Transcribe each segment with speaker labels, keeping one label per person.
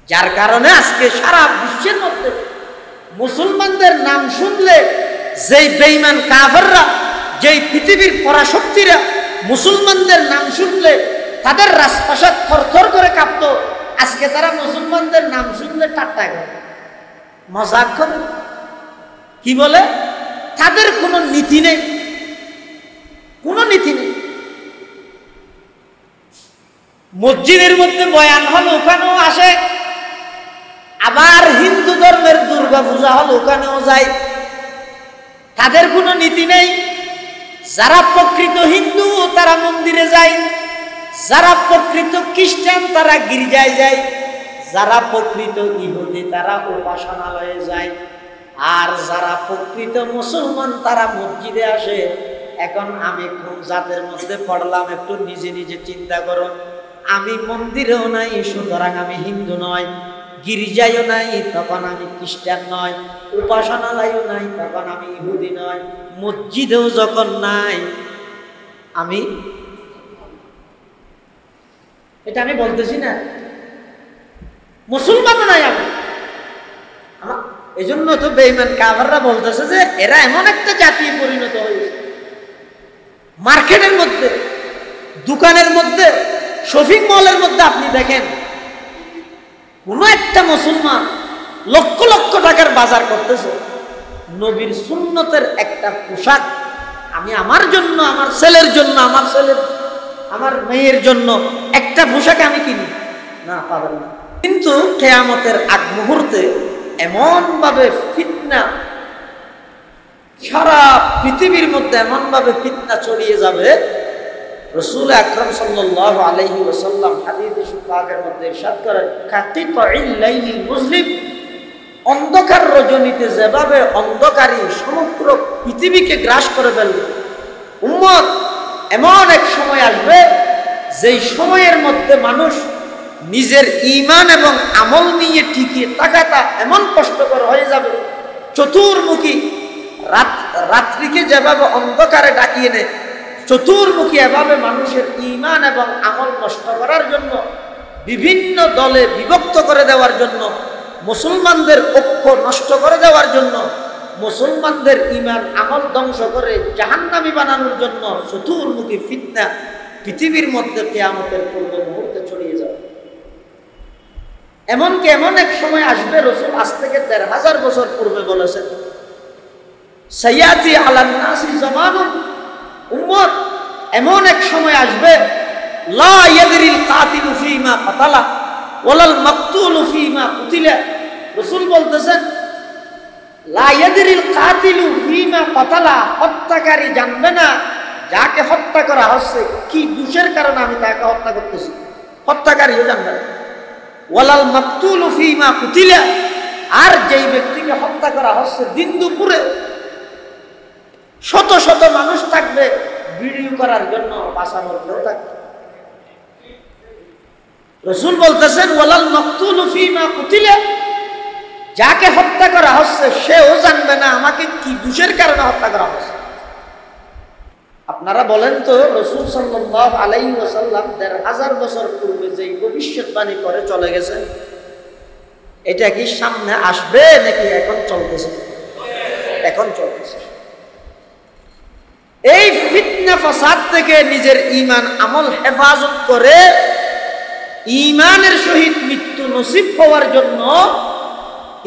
Speaker 1: যার কারণে আজকে সারা বিশ্বের মধ্যে মুসলমানদের নাম শুনলে যেই বেঈমান কাফেররা, যেই পৃথিবীর পরাশক্তিরা মুসলমানদের নাম শুনলে তাদের রাজপ্রাসাদ থরথর করে কাঁপত, আজকে তারা মুসলমানদের নাম শুনলে ঠাট্টা করে, মজাক করে। কি বলে? তাদের কোনো নীতি নেই, কোনো নীতি নেই। মসজিদের মধ্যে বয়ান হল, ওখানেও আসে, আবার হিন্দু ধর্মের দুর্গা পূজা হল, ওখানেও যায়। তাদের কোনো নীতি নেই। যারা প্রকৃত হিন্দু তারা মন্দিরে যায়, যারা প্রকৃত খ্রিস্টান তারা গির্জায় যায়, যারা প্রকৃত ইহুদি তারা উপাসনালয়ে যায়, আর যারা প্রকৃত মুসলমান তারা মসজিদে আসে। এখন আমি কোন জাতের মধ্যে পড়লাম একটু নিজে নিজে চিন্তা করো। আমি মন্দিরেও নাই, সুতরাং আমি হিন্দু নয়। গির্জায়ও নাই, তখন আমি খ্রিস্টান নয়। উপাসনালয়ও নাই, তখন আমি ইহুদি নয়। মসজিদেও যখন নাই, আমি এটা আমি বলতেছি না, মুসলমানও নাই আমি। এই জন্য তো বেঈমান কাফেররা বলতেছে যে এরা এমন একটা জাতি পরিণত হয়েছে। মার্কেটের মধ্যে, দোকানের মধ্যে, শপিং মলের মধ্যে আপনি দেখেন কোন একটা মুসলমান লক্ষ লক্ষ টাকার বাজার করতেছে, নবীর সুন্নতের একটা পোশাক আমি আমার জন্য, আমার ছেলের জন্য, আমার মেয়ের জন্য একটা পোশাক আমি কিনি না, পাবেন না। কিন্তু কিয়ামতের আগ মুহূর্তে এমন ভাবে ফিতনা, সারা পৃথিবীর মধ্যে এমন ভাবে ফিতনা ছড়িয়ে যাবে। রাসূল আকরাম সাল্লাল্লাহু আলাইহি ওয়াসাল্লাম হাদিসে পাকের মধ্যে ইরশাদ করেন, কাতিতাইল লাইলিল মুসলিম, অন্ধকার রজনীতে যেভাবে অন্ধকারী সমগ্র পৃথিবীকে গ্রাস করে ফেলবে, উম্মত এমন এক সময় আসবে যেই সময়ের মধ্যে মানুষ নিজের ঈমান এবং আমল নিয়ে টিকিয়ে থাকাটা এমন কষ্টকর হয়ে যাবে। চতুর্মুখী রাত্রিকে যেভাবে অন্ধকারে ডাকিয়ে নেয়, চতুর্মুখী এভাবে মানুষের ঈমান এবং আমল নষ্ট করার জন্য, বিভিন্ন দলে বিভক্ত করে দেওয়ার জন্য, মুসলমানদের ঐক্য নষ্ট করে দেওয়ার জন্য, মুসলমানদের ঈমান আমল ধ্বংস করে জাহান্নামী বানানোর জন্য চতুর্মুখী ফিতনা পৃথিবীর মধ্যে কিয়ামতের পূর্ব মুহূর্তে ছড়িয়ে যাবে। এমনকি এমন এক সময় আসবে, রাসূল আজ থেকে ১৫০০ বছর পূর্বে বলেছেন, সাইয়াতি আলান নাসি জামানুন, উম্মত এমন এক সময় আসবে, লা ইয়াদরিল কাতিলু ফীমা কাতালা ওয়ালাল মাকতুলু ফীমা কুতিলা। রাসূল বলতেছেন, লা ইয়াদরিল কাতিলু ফীমা কাতালা, হত্যাকারী জানবে না যাকে হত্যা করা হচ্ছে কি দোষের কারণে আমি তাকে হত্যা করতেছি, হত্যাকারীও জানবে না। ওয়ালাল মাকতুলু ফীমা কুতিলা, আর যেই ব্যক্তিকে হত্যা করা হচ্ছে দিন দুপুরে শত শত মানুষ থাকবে ভিডিও করার জন্য, বাঁচানোর কেউ থাকবে। রাসূল বলতেছেন, ওয়ালাল মাকতুলু ফীমা কুতিলা, যাকে হত্যা করা হচ্ছে সেও জানবে না আমাকে কি দোষের কারণে হত্যা করা হচ্ছে। আপনারা বলেন তো, রাসূল সাল্লাল্লাহু আলাইহি ওয়াসাল্লাম ১৫০০ বছর পূর্বে যেই ভবিষ্যৎবাণী করে চলে গেছে, এটা কি সামনে আসবে নাকি এখন চলতেছে? এখন চলতেছে। এই ফিতনা ফাসাদ থেকে নিজের ঈমান আমল হেফাজত করে ঈমানের সহিত মৃত্যু নসিব হওয়ার জন্য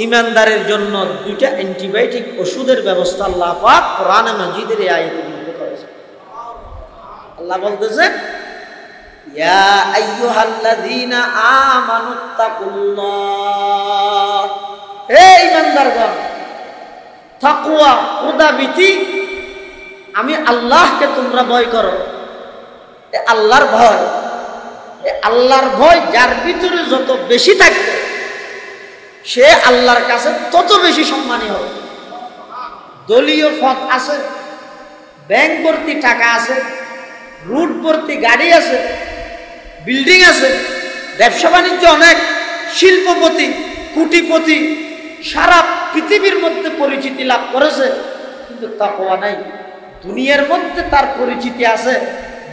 Speaker 1: ঈমানদারের জন্য দুইটা অ্যান্টিবায়োটিক ওষুধের ব্যবস্থা আল্লাহ পাক কোরআনে মাজিদের এই আয়াতের মধ্যে করেছেন। আল্লাহ বলতেছেন, ইয়া আইয়ুহাল্লাযীনা আমানুত্তাকুল্লাহ, হে ঈমানদারগণ, তাকওয়া খোদাভীতি, আমি আল্লাহকে তোমরা ভয় করো। আল্লাহর ভয়, আল্লাহর ভয় যার ভিতরে যত বেশি থাকবে সে আল্লাহর কাছে তত বেশি সম্মানী হবে। দলীয় পদ আছে, ব্যাংক ভর্তি টাকা আছে, রুট ভর্তি গাড়ি আছে, বিল্ডিং আছে, ব্যবসা বাণিজ্য অনেক, শিল্পপতি, কোটিপতি, সারা পৃথিবীর মধ্যে পরিচিতি লাভ করেছে, কিন্তু তাকওয়া নাই। দুনিয়ার মধ্যে তার পরিচিতি আছে,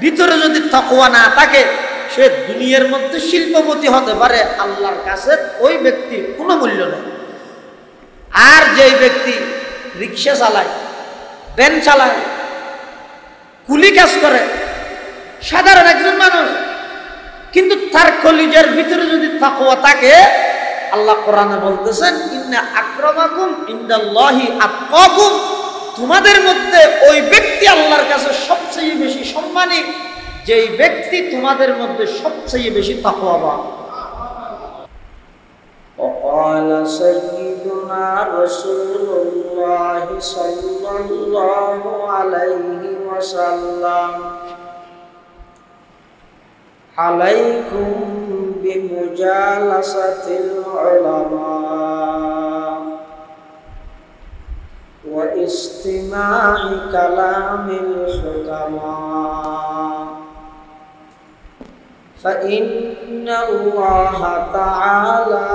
Speaker 1: ভিতরে যদি তাকওয়া না থাকে সে দুনিয়ার মধ্যে শিল্পপতি হতে পারে, আল্লাহর কাছে ওই ব্যক্তির কোনো মূল্য নেই। আর যেই ব্যক্তি রিক্সা চালায়, ভ্যান চালায়, কুলি কাজ করে, সাধারণ একজন মানুষ, কিন্তু তার কলিজার ভিতরে যদি তাকওয়া থাকে, আল্লাহ কোরআনে বলতেছেন ইন্না আকরামাকুম ইনদাল্লাহি আতকাকুম, তোমাদের মধ্যে ওই ব্যক্তি আল্লাহর কাছে সবচেয়ে বেশি সম্মানী যেই ব্যক্তি তোমাদের মধ্যে সবচেয়ে বেশি তাকওয়াবান। وقال سيدنا رسول الله صلى الله عليه وسلم عليكم بمجالسة العلماء واستماع كلام الحكماء فإن الله تعالى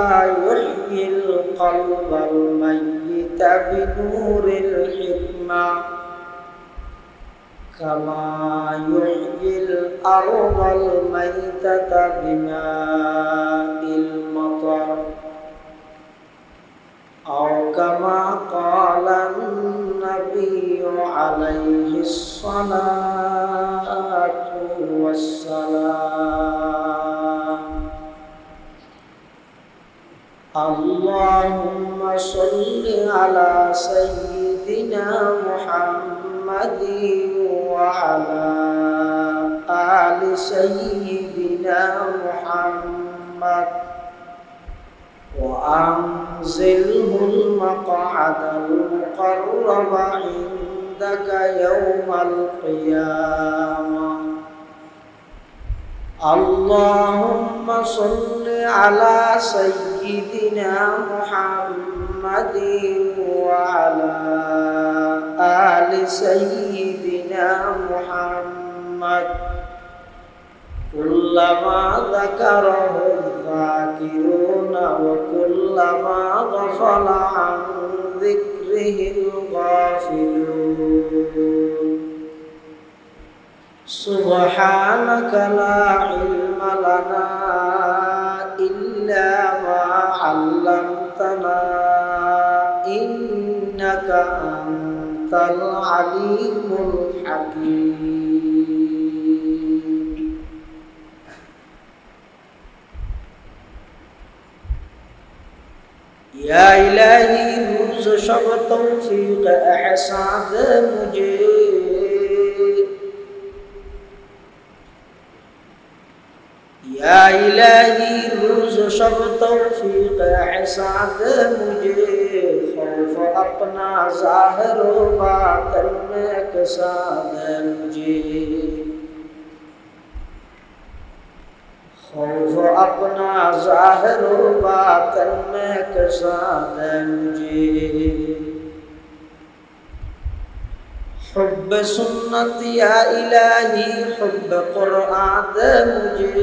Speaker 1: يحيي القلب الميت بنور الحكمة كما يحيي الأرض الميتة بماء المطر أو كما قال النبي عليه الصلاة والسلام اللهم صل على سيدنا محمد وعلى آل سيدنا محمد وأنزله المقعد المقرب عندك يوم القيامة اللهم صل على سيدنا محمد وعلى آل سيدنا محمد كلما ذكره الذاكرون وكلما غفل عن ذكره الغافلون سبحانك لا علم لنا إلا ما علمتنا إنك أنت العليم الحكيم या इलाही रोज़ शब तौफीक एहसान दे मुझे या इलाही रोज़ शब तौफीक एहसान दे मुझे खौफ अपना ज़ाहिर व बातिन में कसा दे मुझे खौफ अपना ज़ाहिर व बातिन में कसा दे मुझे हुब्ब सुन्नत या इलाही हुब्ब कुरआन दे मुझे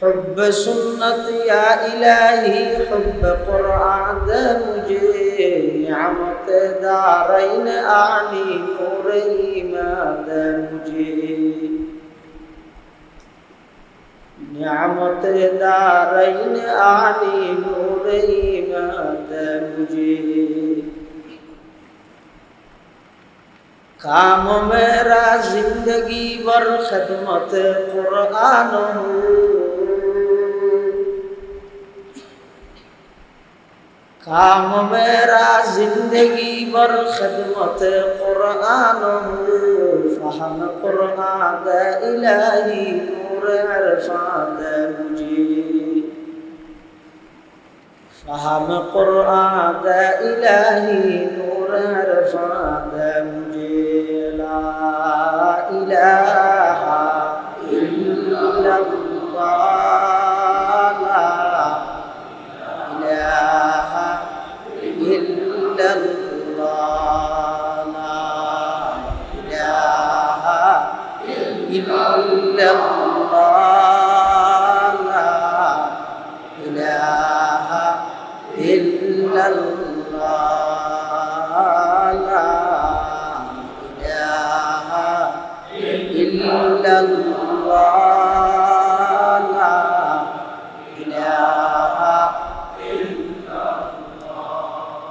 Speaker 1: हुब्ब सुन्नत या इलाही हुब्ब कुरआन दे मुझे निअमत दारैन आनी नूर ईमान दे मुझे निअमत दारैन आनी नूर ईमान दे मुझे काम मेरा जिंदगी भर खिदमत कुरआन हो काम मेरा जिंदगी भर खिदमत कुरआन हो फहम कुरआन दे इलाही नूर इरफान दे मुझे फहम कुरआन दे इलाही नूर इरफान दे मुझे ला इलाहा इल्लल्लाह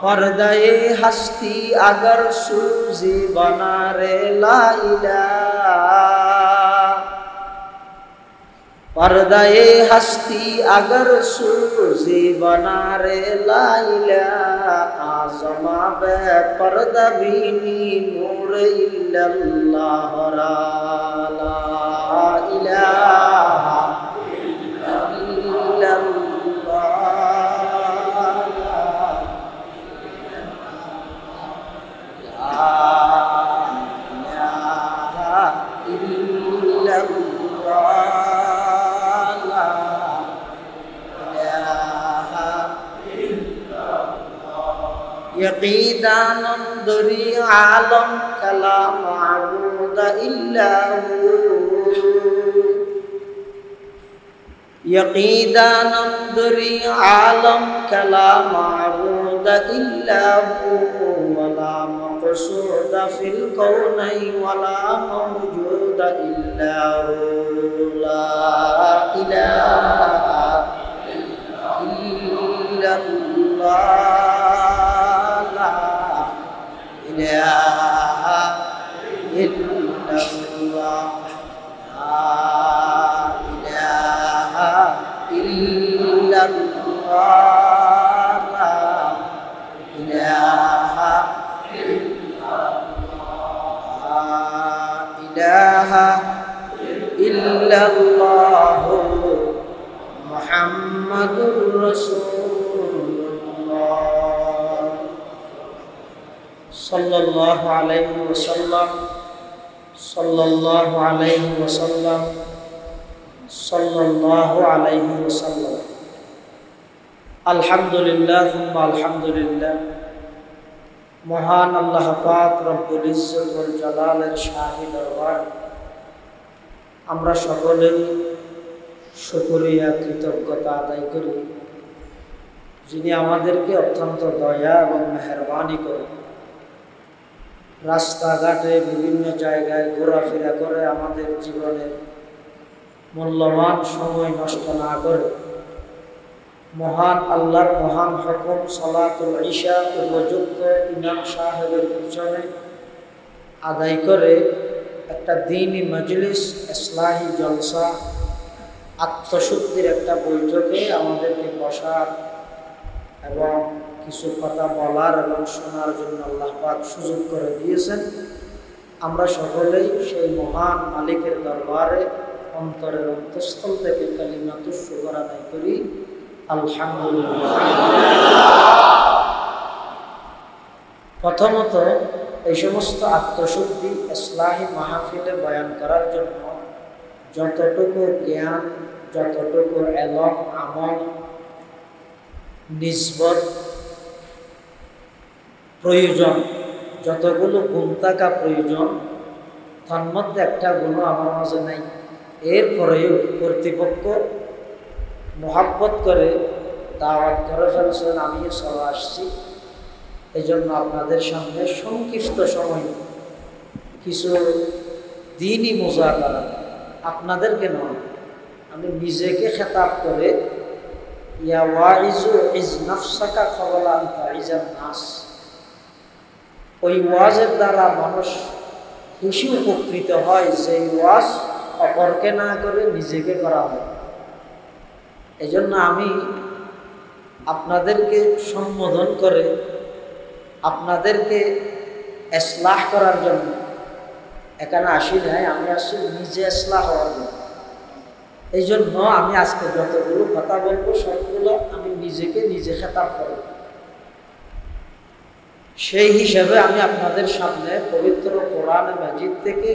Speaker 1: पर्दाए हस्ती अगर सूजी बना रे ला इलाहा, पर्दाए हस्ती अगर सूजी बना रे ला इलाहा, आज़मा बे पर्दा बीनी नूर इल्लल्लाह ला इलाहा यकीदान अंदरी आलम कला माबूद इल्ला हू, यकीदान अंदरी आलम कला माबूद इल्ला हू, वला मक़सूद फिल कौनैन वला मौजूद इल्ला हू, ला इलाहा इल्लल्लाह इलाहा इल्लल्लाह इलाहा इल्लल्लाह इलाहा इलाहा इल्लल्लाह मुहम्मदुर रसूलुल्लाह सल्लल्लाहु अलैहि वसल्लम सल्लल्लाहु अलैहि वसल्लम सल्लल्लाहु अलैहि वसल्लम। अल्हम्दुलिल्लाह सुम्मा अल्हम्दुलिल्लाह। महान अल्लाह पाक रब्बुल इज्जत वल जलालेर शाही दरबार আমরা সকলেই শুকরিয়া কৃতজ্ঞতা আদায় করি, যিনি আমাদেরকে অত্যন্ত দয়া এবং মেহেরবানি করে রাস্তাঘাটে বিভিন্ন জায়গায় ঘোরাফেরা করে আমাদের জীবনের মূল্যবান সময় নষ্ট না করে মহান আল্লাহর মহান হুকুম সালাতুল ইশা উপযুক্ত ইমাম সাহেবের পিছনে আদায় করে একটা দ্বীনি মজলিস, ইসলাহি জলসা, আত্মশুদ্ধির একটা বৈঠকে আমাদেরকে বসার এবং কিছু কথা বলার এবং শোনার জন্য আল্লাহ পাক সুযোগ করে দিয়েছেন। আমরা সকলেই সেই মহান মালিকের দরবারে অন্তরের অন্তঃস্থল থেকে কালিমাতুশ শুকর আদায় করি, আলহামদুলিল্লাহ। প্রথমত এই সমস্ত আত্মশুদ্ধি ইসলাহি মাহফিলে বয়ান করার জন্য যতটুকু জ্ঞান, যতটুকু এলম আমল নিসবত প্রয়োজন, যতগুলো গুণ থাকা প্রয়োজন, তার মধ্যে একটা গুণ আমার মাঝে নাই। এরপরেও কর্তৃপক্ষ মোহাব্বত করে দাওয়াত করে ফেলছেন, আমিও চলে আসছি। এই জন্য আপনাদের সামনে সংক্ষিপ্ত সময় কিছু দ্বীনি মুযাকারা, আপনাদেরকে নয়, আমি নিজেকে খেতাব করে ইয়া ওয়াইজু ইজ নাফসাকা ক্বাবলা আন তাইজান নাস, ওই ওয়াজের দ্বারা মানুষ বেশি উপকৃত হয় যে ওয়াজ অপরকে না করে নিজেকে করা হয়। এই জন্য আমি আপনাদেরকে সম্বোধন করে আপনাদেরকে ইসলাহ করার জন্য এখানে আসি নাই, আমি আসছি নিজে ইসলাহ হওয়ার জন্য। এই জন্য আমি আজকে যতগুলো কথা বলবো সবগুলো আমি নিজেকে নিজে খেতাব করব। সেই হিসাবে আমি আপনাদের সামনে পবিত্র কোরআন মাজিদ থেকে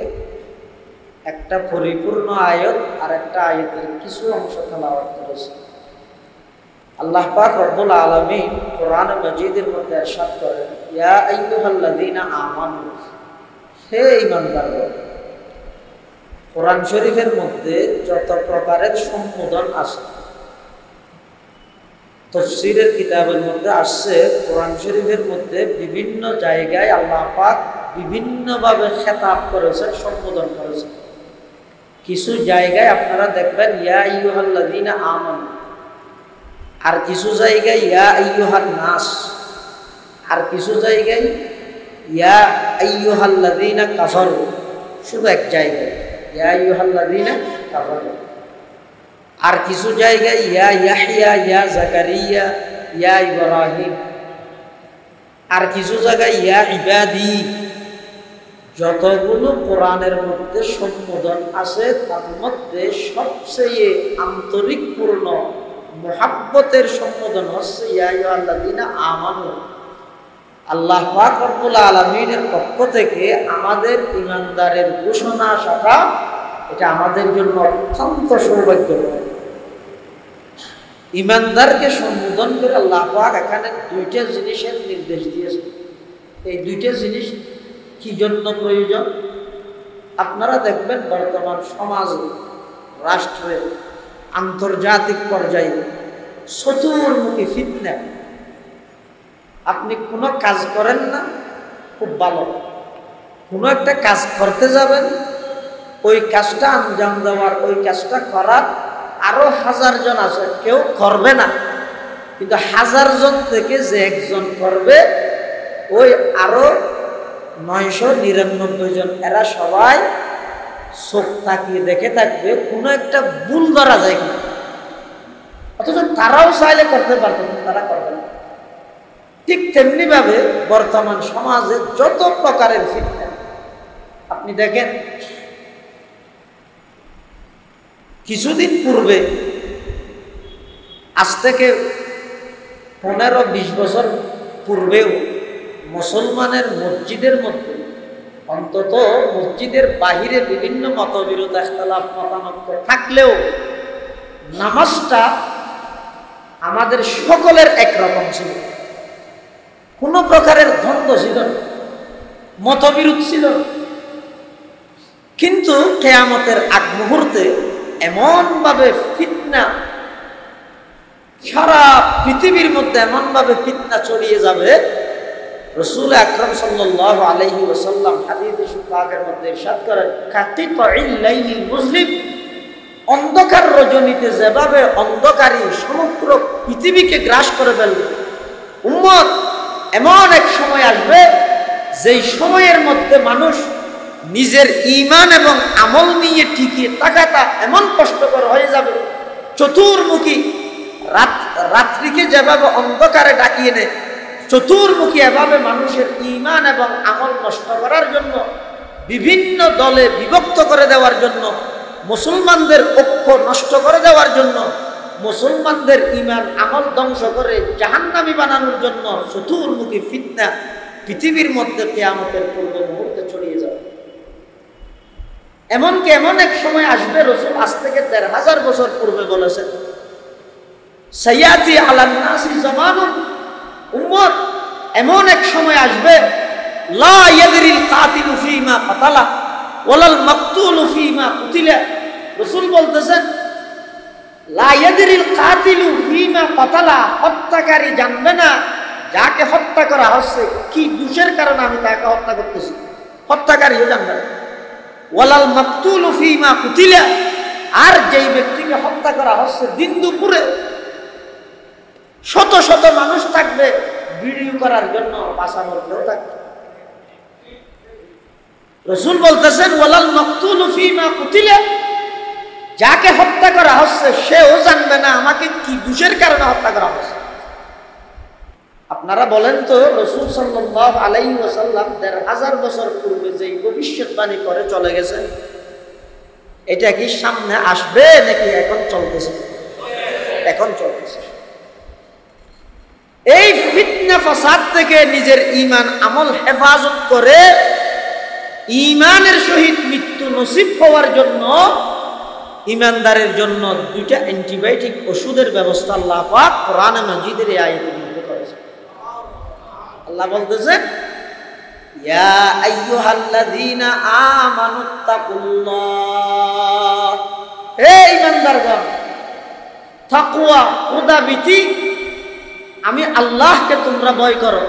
Speaker 1: একটা পরিপূর্ণ আয়াত আর একটা আয়াতের কিছু অংশ তেলাওয়াত করেছি। আল্লাহ পাক রব্বুল আলামিন কোরআন মাজিদের মধ্যে ইরশাদ করেন, ইয়া আইয়ুহাল্লাযীনা আমানু, হে ঈমানদারগণ। কোরআন শরীফের মধ্যে যত প্রকারের সম্বোধন আছে, তাফসীরের কিতাবের মধ্যে আসছে, কোরআন শরীফের মধ্যে বিভিন্ন জায়গায় আল্লাহ পাক বিভিন্নভাবে খেতাব করেছেন, সম্বোধন করেছেন। কিছু জায়গায় আপনারা দেখবেন ইয়া আইয়ুহাল্লাযীনা আমানু, আর কিছু জায়গায় ইয়া আইয়ুহান নাস। আর কিছু জায়গায় ইয়া আইয়ুহাল্লাযীনা কাফারু, শুধু এক জায়গায় ইয়া আইয়ুহাল্লাযীনা কাফারু। আর কিছু জায়গায় ইয়া ইয়াহইয়া, ইয়া জাকারিয়া, ইয়া ইব্রাহিম। আর কিছু জায়গায় ইয়া ইবাদি। যতগুলো কোরআনের মধ্যে সম্বোধন আছে তার মধ্যে সবচেয়ে আন্তরিকপূর্ণ মুহাব্বতের সম্বোধন হচ্ছে ইয়া আইয়ুহাল্লাযীনা আমানু। আল্লাহ পাক রব্বুল আলামিনের পক্ষ থেকে আমাদের ঈমানদারের ঘোষণা আসাটা এটা আমাদের জন্য অত্যন্ত সৌভাগ্যময়। ঈমানদারকে সম্বোধন করে আল্লাহ পাক এখানে দুইটা জিনিসের নির্দেশ দিয়েছে। এই দুইটা জিনিস কি জন্য প্রয়োজন? আপনারা দেখবেন বর্তমান সমাজে, রাষ্ট্রে, আন্তর্জাতিক পর্যায়ে চতুর্মুখী ফিতনা। আপনি কোনো কাজ করেন না, খুব ভালো, কোনো একটা কাজ করতে যাবেন, ওই কাজটা আঞ্জাম দেওয়ার, ওই কাজটা করার আরো 1000 জন আছে, কেউ করবে না, কিন্তু 1000 জন থেকে যে একজন করবে, ওই আরো 999 জন, এরা সবাই চোখ তাকিয়ে দেখে থাকবে কোনো একটা ভুল ধরা যায় কিনা। অথচ তারাও চাইলে করতে পারত, তারা করবে না। ঠিক তেমনি ভাবে বর্তমান সমাজে যত প্রকারের ফিতনা আপনি দেখেন। কিছুদিন পূর্বে, আজ থেকে 15-20 বছর পূর্বেও মুসলমানের মসজিদের মধ্যে, অন্তত মসজিদের বাহিরে বিভিন্ন মতবিরোধ, ইখতিলাফ, মতানৈক্য থাকলেও নামাজটা আমাদের সকলের একরকম ছিল। কোনো প্রকারের দ্বন্দ্ব ছিল না, মতবিরোধ ছিল না। কিন্তু কিয়ামতের আগ মুহূর্তে এমনভাবে ফিতনা, সারা পৃথিবীর মধ্যে এমনভাবে ফিতনা ছড়িয়ে যাবে, রাসূল আকরাম সাল্লাল্লাহু আলাইহি ওয়াসাল্লাম হাদিসে পাকের মধ্যে ইরশাদ করেন, কাতিতাইল লাইলিল মুজলিম, অন্ধকার রজনীতে যেভাবে অন্ধকারী সমগ্র পৃথিবীকে গ্রাস করে ফেলবে, উম্মত এমন এক সময় আসবে যেই সময়ের মধ্যে মানুষ নিজের ঈমান এবং আমল নিয়ে টিকিয়ে থাকাটা এমন কষ্টকর হয়ে যাবে। চতুর্মুখী রাত্রিকে যেভাবে অন্ধকারে ডাকিয়ে নেয়, চতুর্মুখী এভাবে মানুষের ঈমান এবং আমল নষ্ট করার জন্য, বিভিন্ন দলে বিভক্ত করে দেওয়ার জন্য, মুসলমানদের ঐক্য নষ্ট করে দেওয়ার জন্য, মুসলমানদের ঈমান আমল ধ্বংস করে জাহান্নামী বানানোর জন্য চতুর্মুখী ফিতনা পৃথিবীর মধ্যে কিয়ামতের পূর্ব মুহূর্তে ছড়িয়ে যাবে। এমনকি এমন এক সময় আসবে, রাসূল আজ থেকে 1500 বছর পূর্বে বলেছেন, সাইয়াতি আলান নাসি জামানুন, উম্মত এমন এক সময় আসবে, লা ইয়াদরিল কাতিলু ফীমা কাতালা ওয়ালাল মাকতুলু ফীমা কুতিলা। রাসূল বলতেছেন, লা ইয়াদরিল কাতিলু ফীমা কাতালা, হত্যাকারী জানবে না যাকে হত্যা করা হচ্ছে কি দোষের কারণে আমি তাকে হত্যা করতেছি, হত্যাকারীও জানবে না। ওয়ালাল মাকতুলু ফীমা কুতিলা, আর যেই ব্যক্তিকে হত্যা করা হচ্ছে দিন দুপুরে শত শত মানুষ থাকবে ভিডিও করার জন্য, বাঁচানোর কেউ থাকবে। রাসূল বলতেছেন, ওয়ালাল মাকতুলু ফীমা কুতিলা, যাকে হত্যা করা হচ্ছে সেও জানবে না আমাকে কি দোষের কারণে হত্যা করা হচ্ছে। আপনারা বলেন তো, রাসূল সাল্লাল্লাহু আলাইহি ওয়াসাল্লাম 1500 বছর পূর্বে যেই ভবিষ্যৎবাণী করে চলে গেছে, এটা কি সামনে আসবে নাকি এখন চলতেছে? এখন চলতেছে। এই ফিতনা ফাসাদ থেকে নিজের ঈমান আমল হেফাজত করে ঈমানের সহিত মৃত্যু নসিব হওয়ার জন্য ঈমানদারের জন্য 2টা অ্যান্টিবায়োটিক ওষুধের ব্যবস্থা আল্লাহ পাক কোরআনে মাজিদের এই আয়াতের মধ্যে করেছেন। আল্লাহ বলতেছেন, ইয়া আইয়ুহাল্লাযীনা আমানুত্তাকুল্লাহ, হে ঈমানদারগণ, তাকওয়া, খোদাভীতি, আমি আল্লাহকে তোমরা ভয় করো।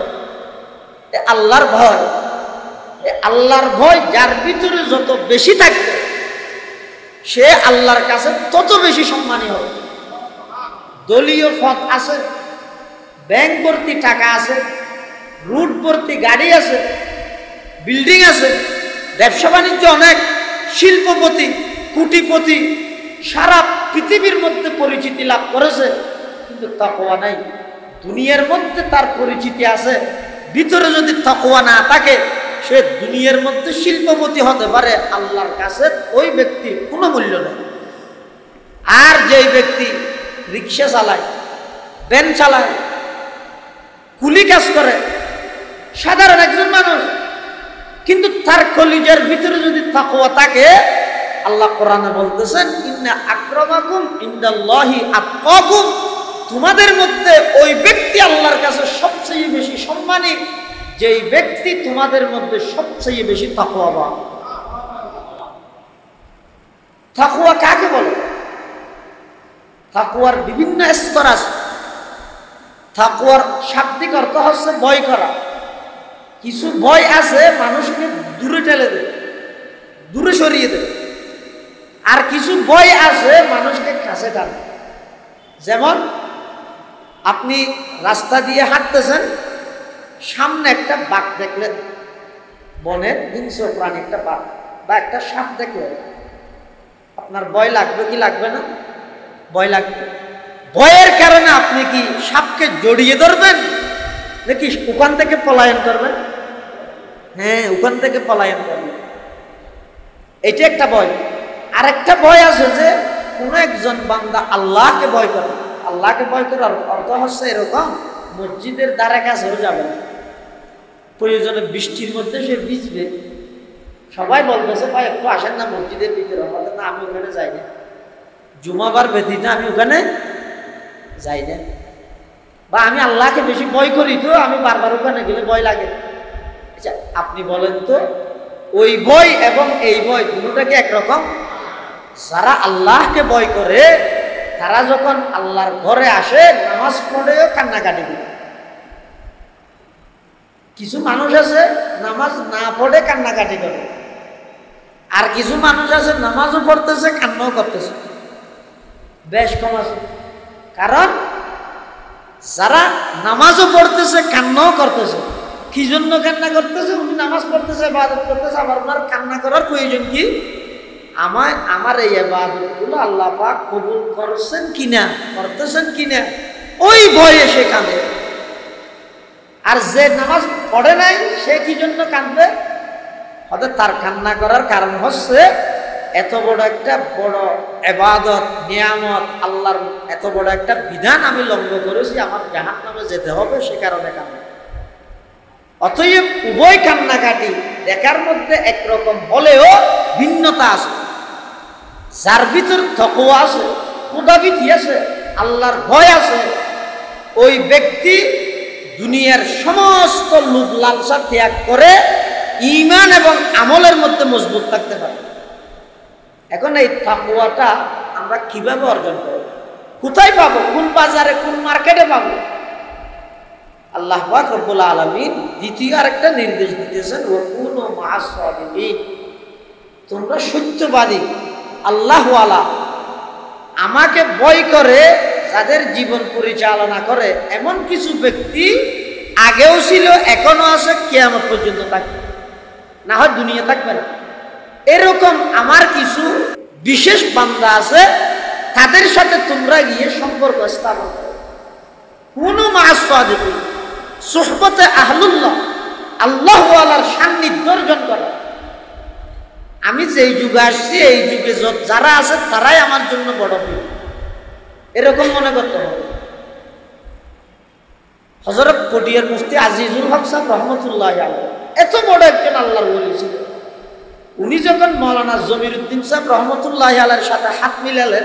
Speaker 1: আল্লাহর ভয়, আল্লাহর ভয় যার ভিতরে যত বেশি থাকবে সে আল্লাহর কাছে তত বেশি সম্মানী হবে। দলীয় পদ আছে, ব্যাংক ভর্তি টাকা আছে, রুট ভর্তি গাড়ি আছে, বিল্ডিং আছে, ব্যবসা বাণিজ্য অনেক, শিল্পপতি, কোটিপতি, সারা পৃথিবীর মধ্যে পরিচিতি লাভ করেছে, কিন্তু তাকওয়া নাই। দুনিয়ার মধ্যে তার পরিচিতি আছে, ভিতরে যদি তাকওয়া না থাকে সে দুনিয়ার মধ্যে শিল্পপতি হতে পারে, আল্লাহর কাছে ওই ব্যক্তির কোনো মূল্য নেই। আর যেই ব্যক্তি রিক্সা চালায়, ভ্যান চালায়, কুলি কাজ করে, সাধারণ একজন মানুষ, কিন্তু তার কলিজার ভিতরে যদি তাকওয়া থাকে, আল্লাহ কোরআনে বলতেছেন ইন্না আকরামাকুম ইনদাল্লাহি আতকাকুম, তোমাদের মধ্যে ওই ব্যক্তি আল্লাহর কাছে সবচেয়ে বেশি সম্মানী যেই ব্যক্তি তোমাদের মধ্যে সবচেয়ে বেশি তাকওয়াবান। তাকওয়া কাকে বলে? তাকওয়ার বিভিন্ন স্তর আছে। তাকওয়ার শাব্দিক অর্থ হচ্ছে ভয় করা। কিছু ভয় আছে মানুষকে দূরে ঠেলে দেয়, দূরে সরিয়ে দেয়, আর কিছু ভয় আছে মানুষকে কাছে টানে। যেমন আপনি রাস্তা দিয়ে হাঁটতেছেন, সামনে একটা বাঘ দেখলেন, বনের হিংস্র প্রাণী একটা বাঘ বা একটা সাপ দেখলেন, আপনার ভয় লাগবে কি লাগবে না? ভয় লাগবে। ভয়ের কারণে আপনি কি সাপকে জড়িয়ে ধরবেন নাকি ওখান থেকে পলায়ন করবেন? হ্যাঁ, ওখান থেকে পলায়ন করবেন। এটা একটা ভয়। আর একটা ভয় আছে যে কোনো একজন বান্দা আল্লাহকে ভয় করে। আল্লাহকে ভয় করার অর্থ হচ্ছে এরকম, মসজিদের দ্বারা কাছেও যাবে না, প্রয়োজনে বৃষ্টির মধ্যে সে ভিজবে। সবাই বলতেছে ভাই একটু আসেন না মসজিদের ভিতরে, না আমি ওখানে যাই না, জুমাবার ব্যতীত আমি ওখানে যাই না, বা আমি আল্লাহকে বেশি ভয় করি তো আমি বারবার ওখানে গেলে ভয় লাগে। আচ্ছা আপনি বলেন তো, ওই ভয় এবং এই ভয় দুটোটা কি একরকম? যারা আল্লাহকে ভয় করে তারা যখন আল্লাহর ঘরে আসে নামাজ পড়েও কান্নাকাটি করে। কিছু মানুষ আছে নামাজ না পড়ে কান্নাকাটি করে, আর কিছু মানুষ আছে নামাজও পড়তেছে কান্নাও করতেছে, বেশ কম আছে। কারণ যারা নামাজও পড়তেছে কান্নাও করতেছে, কি জন্য কান্না করতেছে? উনি নামাজ পড়তেছে, ইবাদত করতেছে, আবার ওনার কান্না করার প্রয়োজন কি? আমার এই ইবাদতগুলো আল্লাহ পাক কবুল করছেন কিনা, করতেছেন কিনা, ওই ভয়ে সে কাঁদে। আর যে নামাজ পড়ে নাই সে কি জন্য কাঁদবে? হয়তো তার কান্না করার কারণ হচ্ছে এত বড় একটা বড় ইবাদত, নিয়ামত, আল্লাহর এত বড় একটা বিধান আমি লঙ্ঘন করেছি, আমার জাহান্নামে যেতে হবে, সে কারণে কান্না। অতএব উভয় কান্নাকাটি দেখার মধ্যে একরকম হলেও ভিন্নতা আছে। যার ভিতর তাকওয়া আছে, খোদাভীতি আছে, আল্লাহর ভয় আছে, ওই ব্যক্তি দুনিয়ার সমস্ত লোভ লালসা ত্যাগ করে ঈমান এবং আমলের মধ্যে মজবুত থাকতে পারে। এখন এই তাকওয়াটা আমরা কিভাবে অর্জন করব? কোথায় পাবো? কোন বাজারে, কোন মার্কেটে পাবো? আল্লাহ পাক রব্বুল আলামিন দ্বিতীয় আরেকটা নির্দেশ দিতেছেন, ওয়াকুনু মা'আস সাদিকিন, তোমরা সত্যবাদী, আল্লাহওয়ালা, আমাকে ভয় করে যাদের জীবন পরিচালনা করে এমন কিছু ব্যক্তি আগেও ছিল, এখনো আছে, কিয়ামত পর্যন্ত থাকবে, না হয় দুনিয়া থাকবে না। এরকম আমার কিছু বিশেষ বান্দা আছে, তাদের সাথে তোমরা গিয়ে সম্পর্ক স্থাপন করো। কোন মা'আস সাদিকিন, সুহবতে আহলুল্লাহ, আল্লাহওয়ালার সান্নিধ্য অর্জন করো। আমি যেই যুগে আসছি এই যুগে যারা আছে তারাই আমার জন্য বড় প্রিয়, এরকম মনে করতে হবে। হযরত পটিয়ার মুফতি আজিজুল হক সাহেব রহমতুল্লাহি আলাইহি এত বড় একজন আল্লাহর ওলি ছিলেন। উনি যখন মাওলানা জমিরুদ্দিন সাহেব রহমতুল্লাহি আলাইহির সাথে হাত মিলালেন,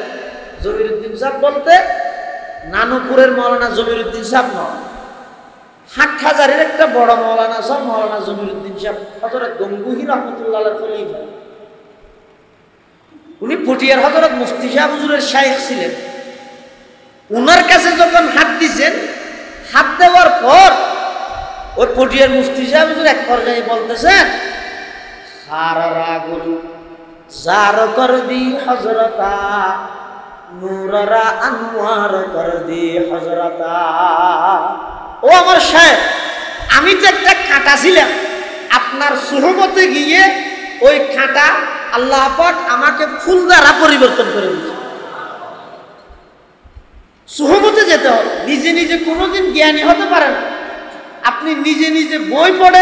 Speaker 1: জমিরুদ্দিন সাহেব বলতে নানুপুরের মাওলানা জমিরুদ্দিন সাহেব নয়, হাটহাজারের একটা বড় মাওলানা সাহেব, মাওলানা জমিরুদ্দিন সাহেব হযরত গঙ্গুহি রহমতুল্লাহ আলাইহির খলিফা। উনি পটিয়ার হযরত মুফতি সাহেব হুজুরের শাইখ ছিলেন। উনার কাছে যখন হাত দিয়েছেন, হাত দেওয়ার পর ওই পটিয়ার মুফতি সাহেব হুজুর এক পর্যায়ে বলতেছেন, হারারা গুরু জার কর দি হযরতা, নূররা আনওয়ার কর দি হযরতা। ও আমার শাইখ, আমি তো একটা কাঁটা ছিলাম, আপনার সুহবতে গিয়ে ওই কাঁটা আল্লাহ পাক আমাকে ফুল দ্বারা পরিবর্তন করে দিয়েছে। সুহবতে যেতে হবে। নিজে নিজে কোনোদিন জ্ঞানী হতে পারেন। আপনি নিজে নিজে বই পড়ে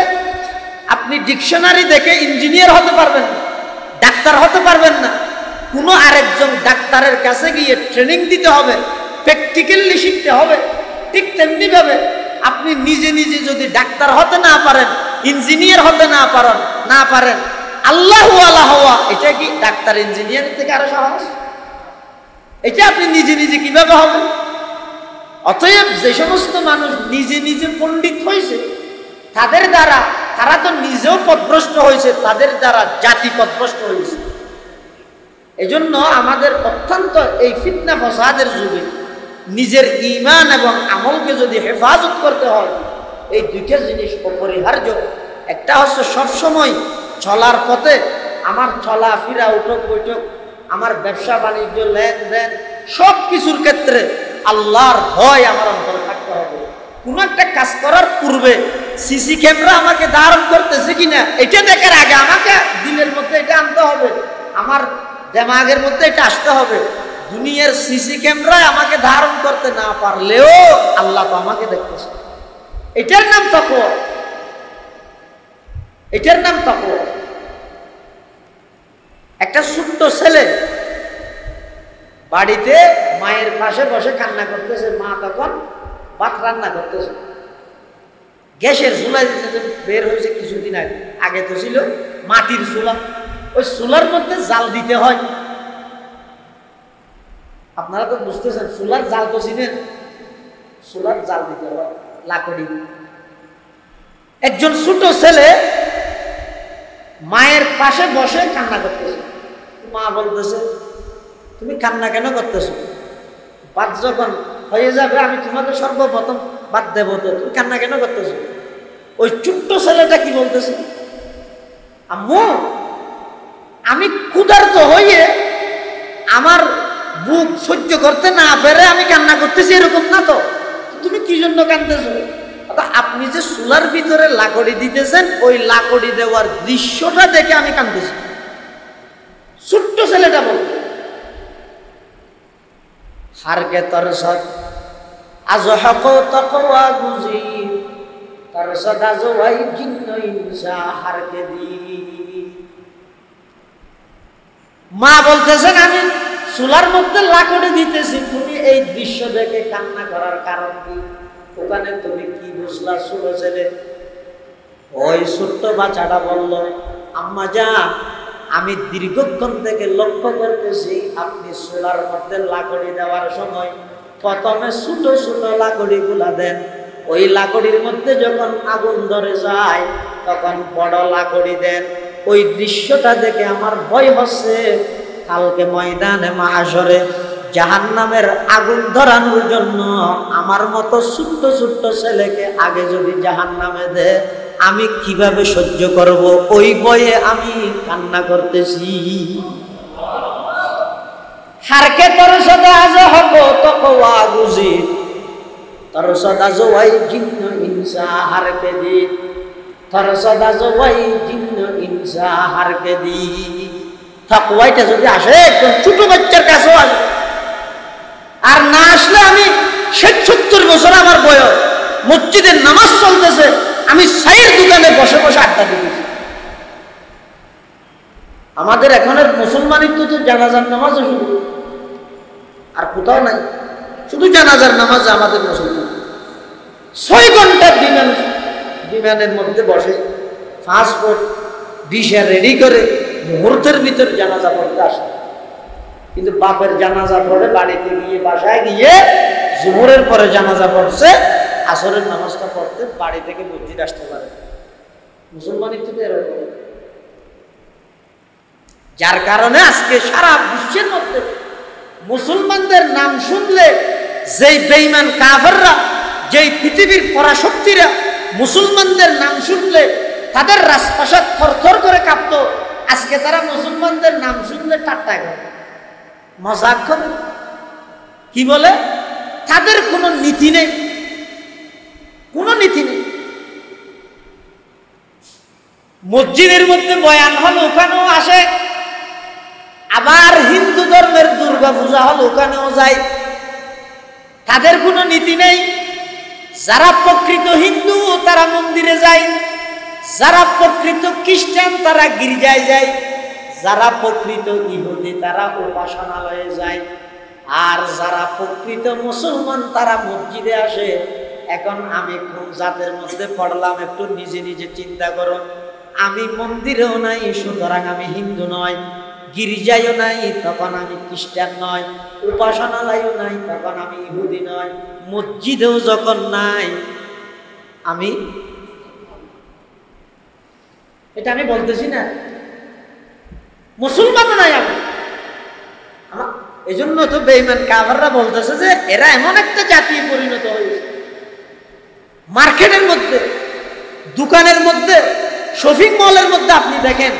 Speaker 1: আপনি ডিকশনারি দেখে ইঞ্জিনিয়ার হতে পারবেন না, ডাক্তার হতে পারবেন না। কোনো আরেকজন ডাক্তারের কাছে গিয়ে ট্রেনিং দিতে হবে, প্র্যাকটিক্যালি শিখতে হবে। ঠিক তেমনি ভাবে আপনি নিজে নিজে যদি ডাক্তার হতে না পারেন, ইঞ্জিনিয়ার হতে না পারেন, আল্লাহু আল্লাহ হওয়া এটা কি ডাক্তার ইঞ্জিনিয়ার থেকে আরো সহজ? এটা আপনি নিজে নিজে কিভাবে হবে? অতএব যে সমস্ত মানুষ নিজে নিজে পণ্ডিত হয়েছে তাদের দ্বারা, তারা তো নিজেও পথভ্রষ্ট হয়েছে, তাদের দ্বারা জাতি পথভ্রষ্ট হয়েছে। এজন্য আমাদের অত্যন্ত এই ফিতনা ফসাদের যুগে নিজের ঈমান এবং আমলকে যদি হেফাজত করতে হয়, এই দুইটা জিনিস অপরিহার্য। একটা হচ্ছে সবসময় চলার পথে আমার চলাফেরা, উঠক বৈঠক, আমার ব্যবসা বাণিজ্য, লেনদেন, সব কিছুর ক্ষেত্রে আল্লাহর ভয় আমার অন্তরে থাকতে হবে। কোনো একটা কাজ করার পূর্বে সিসি ক্যামেরা আমাকে ধারণ করতেছে কিনা এটা দেখার আগে আমাকে দিলের মধ্যে এটা আনতে হবে, আমার দেমাগের মধ্যে এটা আসতে হবে। দুনিয়ার সিসি ক্যামেরায় আমাকে ধারণ করতে না পারলেও আল্লাহ তো আমাকে দেখতেছে। এটার নাম তাকওয়া, এটার নাম তাকওয়া। একটা ছোট্ট ছেলে বাড়িতে মায়ের পাশে বসে কান্না করতেছে, মা তখন ভাত রান্না করতেছে। গ্যাসের চুলা বের হয়েছে কিছুদিন আগে, আগে তো ছিল মাটির চুলা, ওই চুলার মধ্যে জাল দিতে হয়। আপনারা তো বুঝতেছেন, চুলার জাল তো চিনেন, চুলার জাল দিতে হয় লাকড়ি। একজন ছোট ছেলে মায়ের পাশে বসে কান্না করতেছে। মা বলতেছে, তুমি কান্না কেন করতেছো? ভাত যখন হয়ে যাবে আমি তোমাকে সর্বপ্রথম ভাত দেবো, তো তুমি কান্না কেন করতেছো? ওই ছোট্ট ছেলেটা কি বলতেছে, আম্মু আমি ক্ষুধার্ত হয়ে আমার বুক সহ্য করতে না পেরে আমি কান্না করতেছি, এরকম না তো, তুমি কি জন্য কাঁদতেছো? আপনি যে চুলার ভিতরে লাকড়ি দিতেছেন, ওই লাকড়ি দেওয়ার দৃশ্যটা দেখে আমি কাঁদতেছি। ছোট্ট ছেলেটা বলতে হারকে তরসদ আজ হক তকওয়া বুঝি তরসদ আজ ওয়াই জিন্ন ইনসা হারকে দি। মা বলতেছেন আমি চুলার মধ্যে লাকড়ি দিতেছি, তুমি এই দৃশ্য দেখে কান্না করার কারণ কি? ওখানে তুমি কি বুঝলা? ছোট ছেলে, ওই ছোট্ট বাচ্চাটা বলল, আম্মা যা আমি দীর্ঘক্ষণ থেকে লক্ষ্য করতেছি আপনি চুলার মধ্যে লাকড়ি দেওয়ার সময় প্রথমে ছোট ছোট লাকড়ি গুলা দেন, ওই লাকড়ির মধ্যে যখন আগুন ধরে যায় তখন বড় লাকড়ি দেন। ওই দৃশ্যটা দেখে আমার ভয় হচ্ছে কালকে ময়দানে মাহশরে জাহান্নামের আগুন ধরানোর জন্য আমার মতো ছোট্ট ছোট্ট ছেলেকে আগে যদি জাহান্নামে দেয় আমি কিভাবে সহ্য করব? ওই ভয়ে আমি কান্না করতেছি। হারকে তোর সদা আজ হব তকওয়া বুঝি তোর সদা জওয়াই জিন্ন ইনসা হারকে দি, তোর সদা জওয়াই জিন্ন ইনসা হারকে দি। তাকওয়াটা যদি আসে একদম ছোট বাচ্চার কাছেও আসে, আর না আসলে আমি ৬০-৭০ বছর আমার বয়স, মসজিদের নামাজ চলতেছে, আমি চায়ের দোকানে বসে বসে আড্ডা দিতেছি। আমাদের এখনের মুসলমানিত্ব তো জানাজার নামাজও শুধু, আর কোথাও নাই, শুধু জানাজার নামাজে আমাদের মুসলমান ৬ ঘন্টা বিমানের মধ্যে বসে পাসপোর্ট ভিসা রেডি করে মুহূর্তের ভিতরে জানাজা পড়তে আসে। কিন্তু বাপের জানাজা পড়ে বাড়িতে গিয়ে, বাসায় গিয়ে জোহরের পরে জানাজা পড়ছে, আসরের নামাজটা পড়তে বাড়ি থেকে মসজিদ আসতে পারে। মুসলমানিত্ব তো এরকম, যার কারণে আজকে সারা বিশ্বের মধ্যে মুসলমানদের নাম শুনলে যেই বেঈমান কাফেররা, যেই পৃথিবীর পরাশক্তিরা মুসলমানদের নাম শুনলে তাদের রাজপ্রাসাদ থরথর করে কাঁপত, আজকে তারা মুসলমানদের নাম শুনলে ঠাট্টা করে, মজাক করে। কি বলে? তাদের কোনো নীতি নেই, কোনো নীতি নেই। মসজিদের মধ্যে বয়ান হল ওখানেও আসে, আবার হিন্দু ধর্মের দুর্গা পূজা হল ওখানেও যায়। তাদের কোনো নীতি নেই। যারা প্রকৃত হিন্দু তারা মন্দিরে যায়, যারা প্রকৃত খ্রিস্টান তারা গির্জায় যায়, যারা প্রকৃত ইহুদি তারা উপাসনালয়ে যায়, আর যারা প্রকৃত মুসলমান তারা মসজিদে আসে। এখন আমি কোন জাতের মধ্যে পড়লাম একটু নিজে নিজে চিন্তা করো। আমি মন্দিরেও নাই, সুতরাং আমি হিন্দু নয়। গির্জায়ও নাই, তখন আমি খ্রিস্টান নয়। উপাসনালয়ও নাই, তখন আমি ইহুদি নয়। মসজিদেও যখন নাই, আমি এটা আমি বলতেছি না, মুসলমানও নাই আমি। এই জন্য তো বেঈমান কাফেররা বলতেছে যে এরা এমন একটা জাতি পরিণত হয়েছে। মার্কেটের মধ্যে, দোকানের মধ্যে, শপিং মলের মধ্যে আপনি দেখেন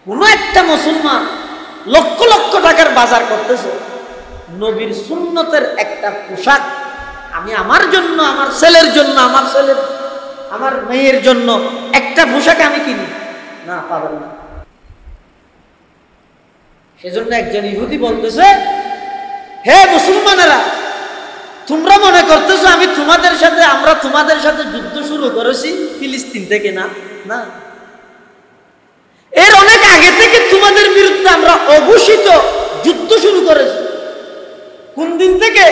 Speaker 1: কোন একটা মুসলমান লক্ষ লক্ষ টাকার বাজার করতেছে, নবীর সুন্নতের একটা পোশাক আমি আমার জন্য, আমার ছেলের জন্য, আমার মেয়ের জন্য একটা পোশাক আমি কিনি না, পাবেন না। সেজন্য একজন ইহুদি বলতেছে, হে মুসলমানেরা, তোমরা মনে করতেছো আমরা তোমাদের সাথে যুদ্ধ শুরু করেছি ফিলিস্তিন থেকে? না, না, এর অনেক আগে থেকে তোমাদের বিরুদ্ধে আমরা অঘোষিত যুদ্ধ শুরু করেছি। কোন দিন থেকে?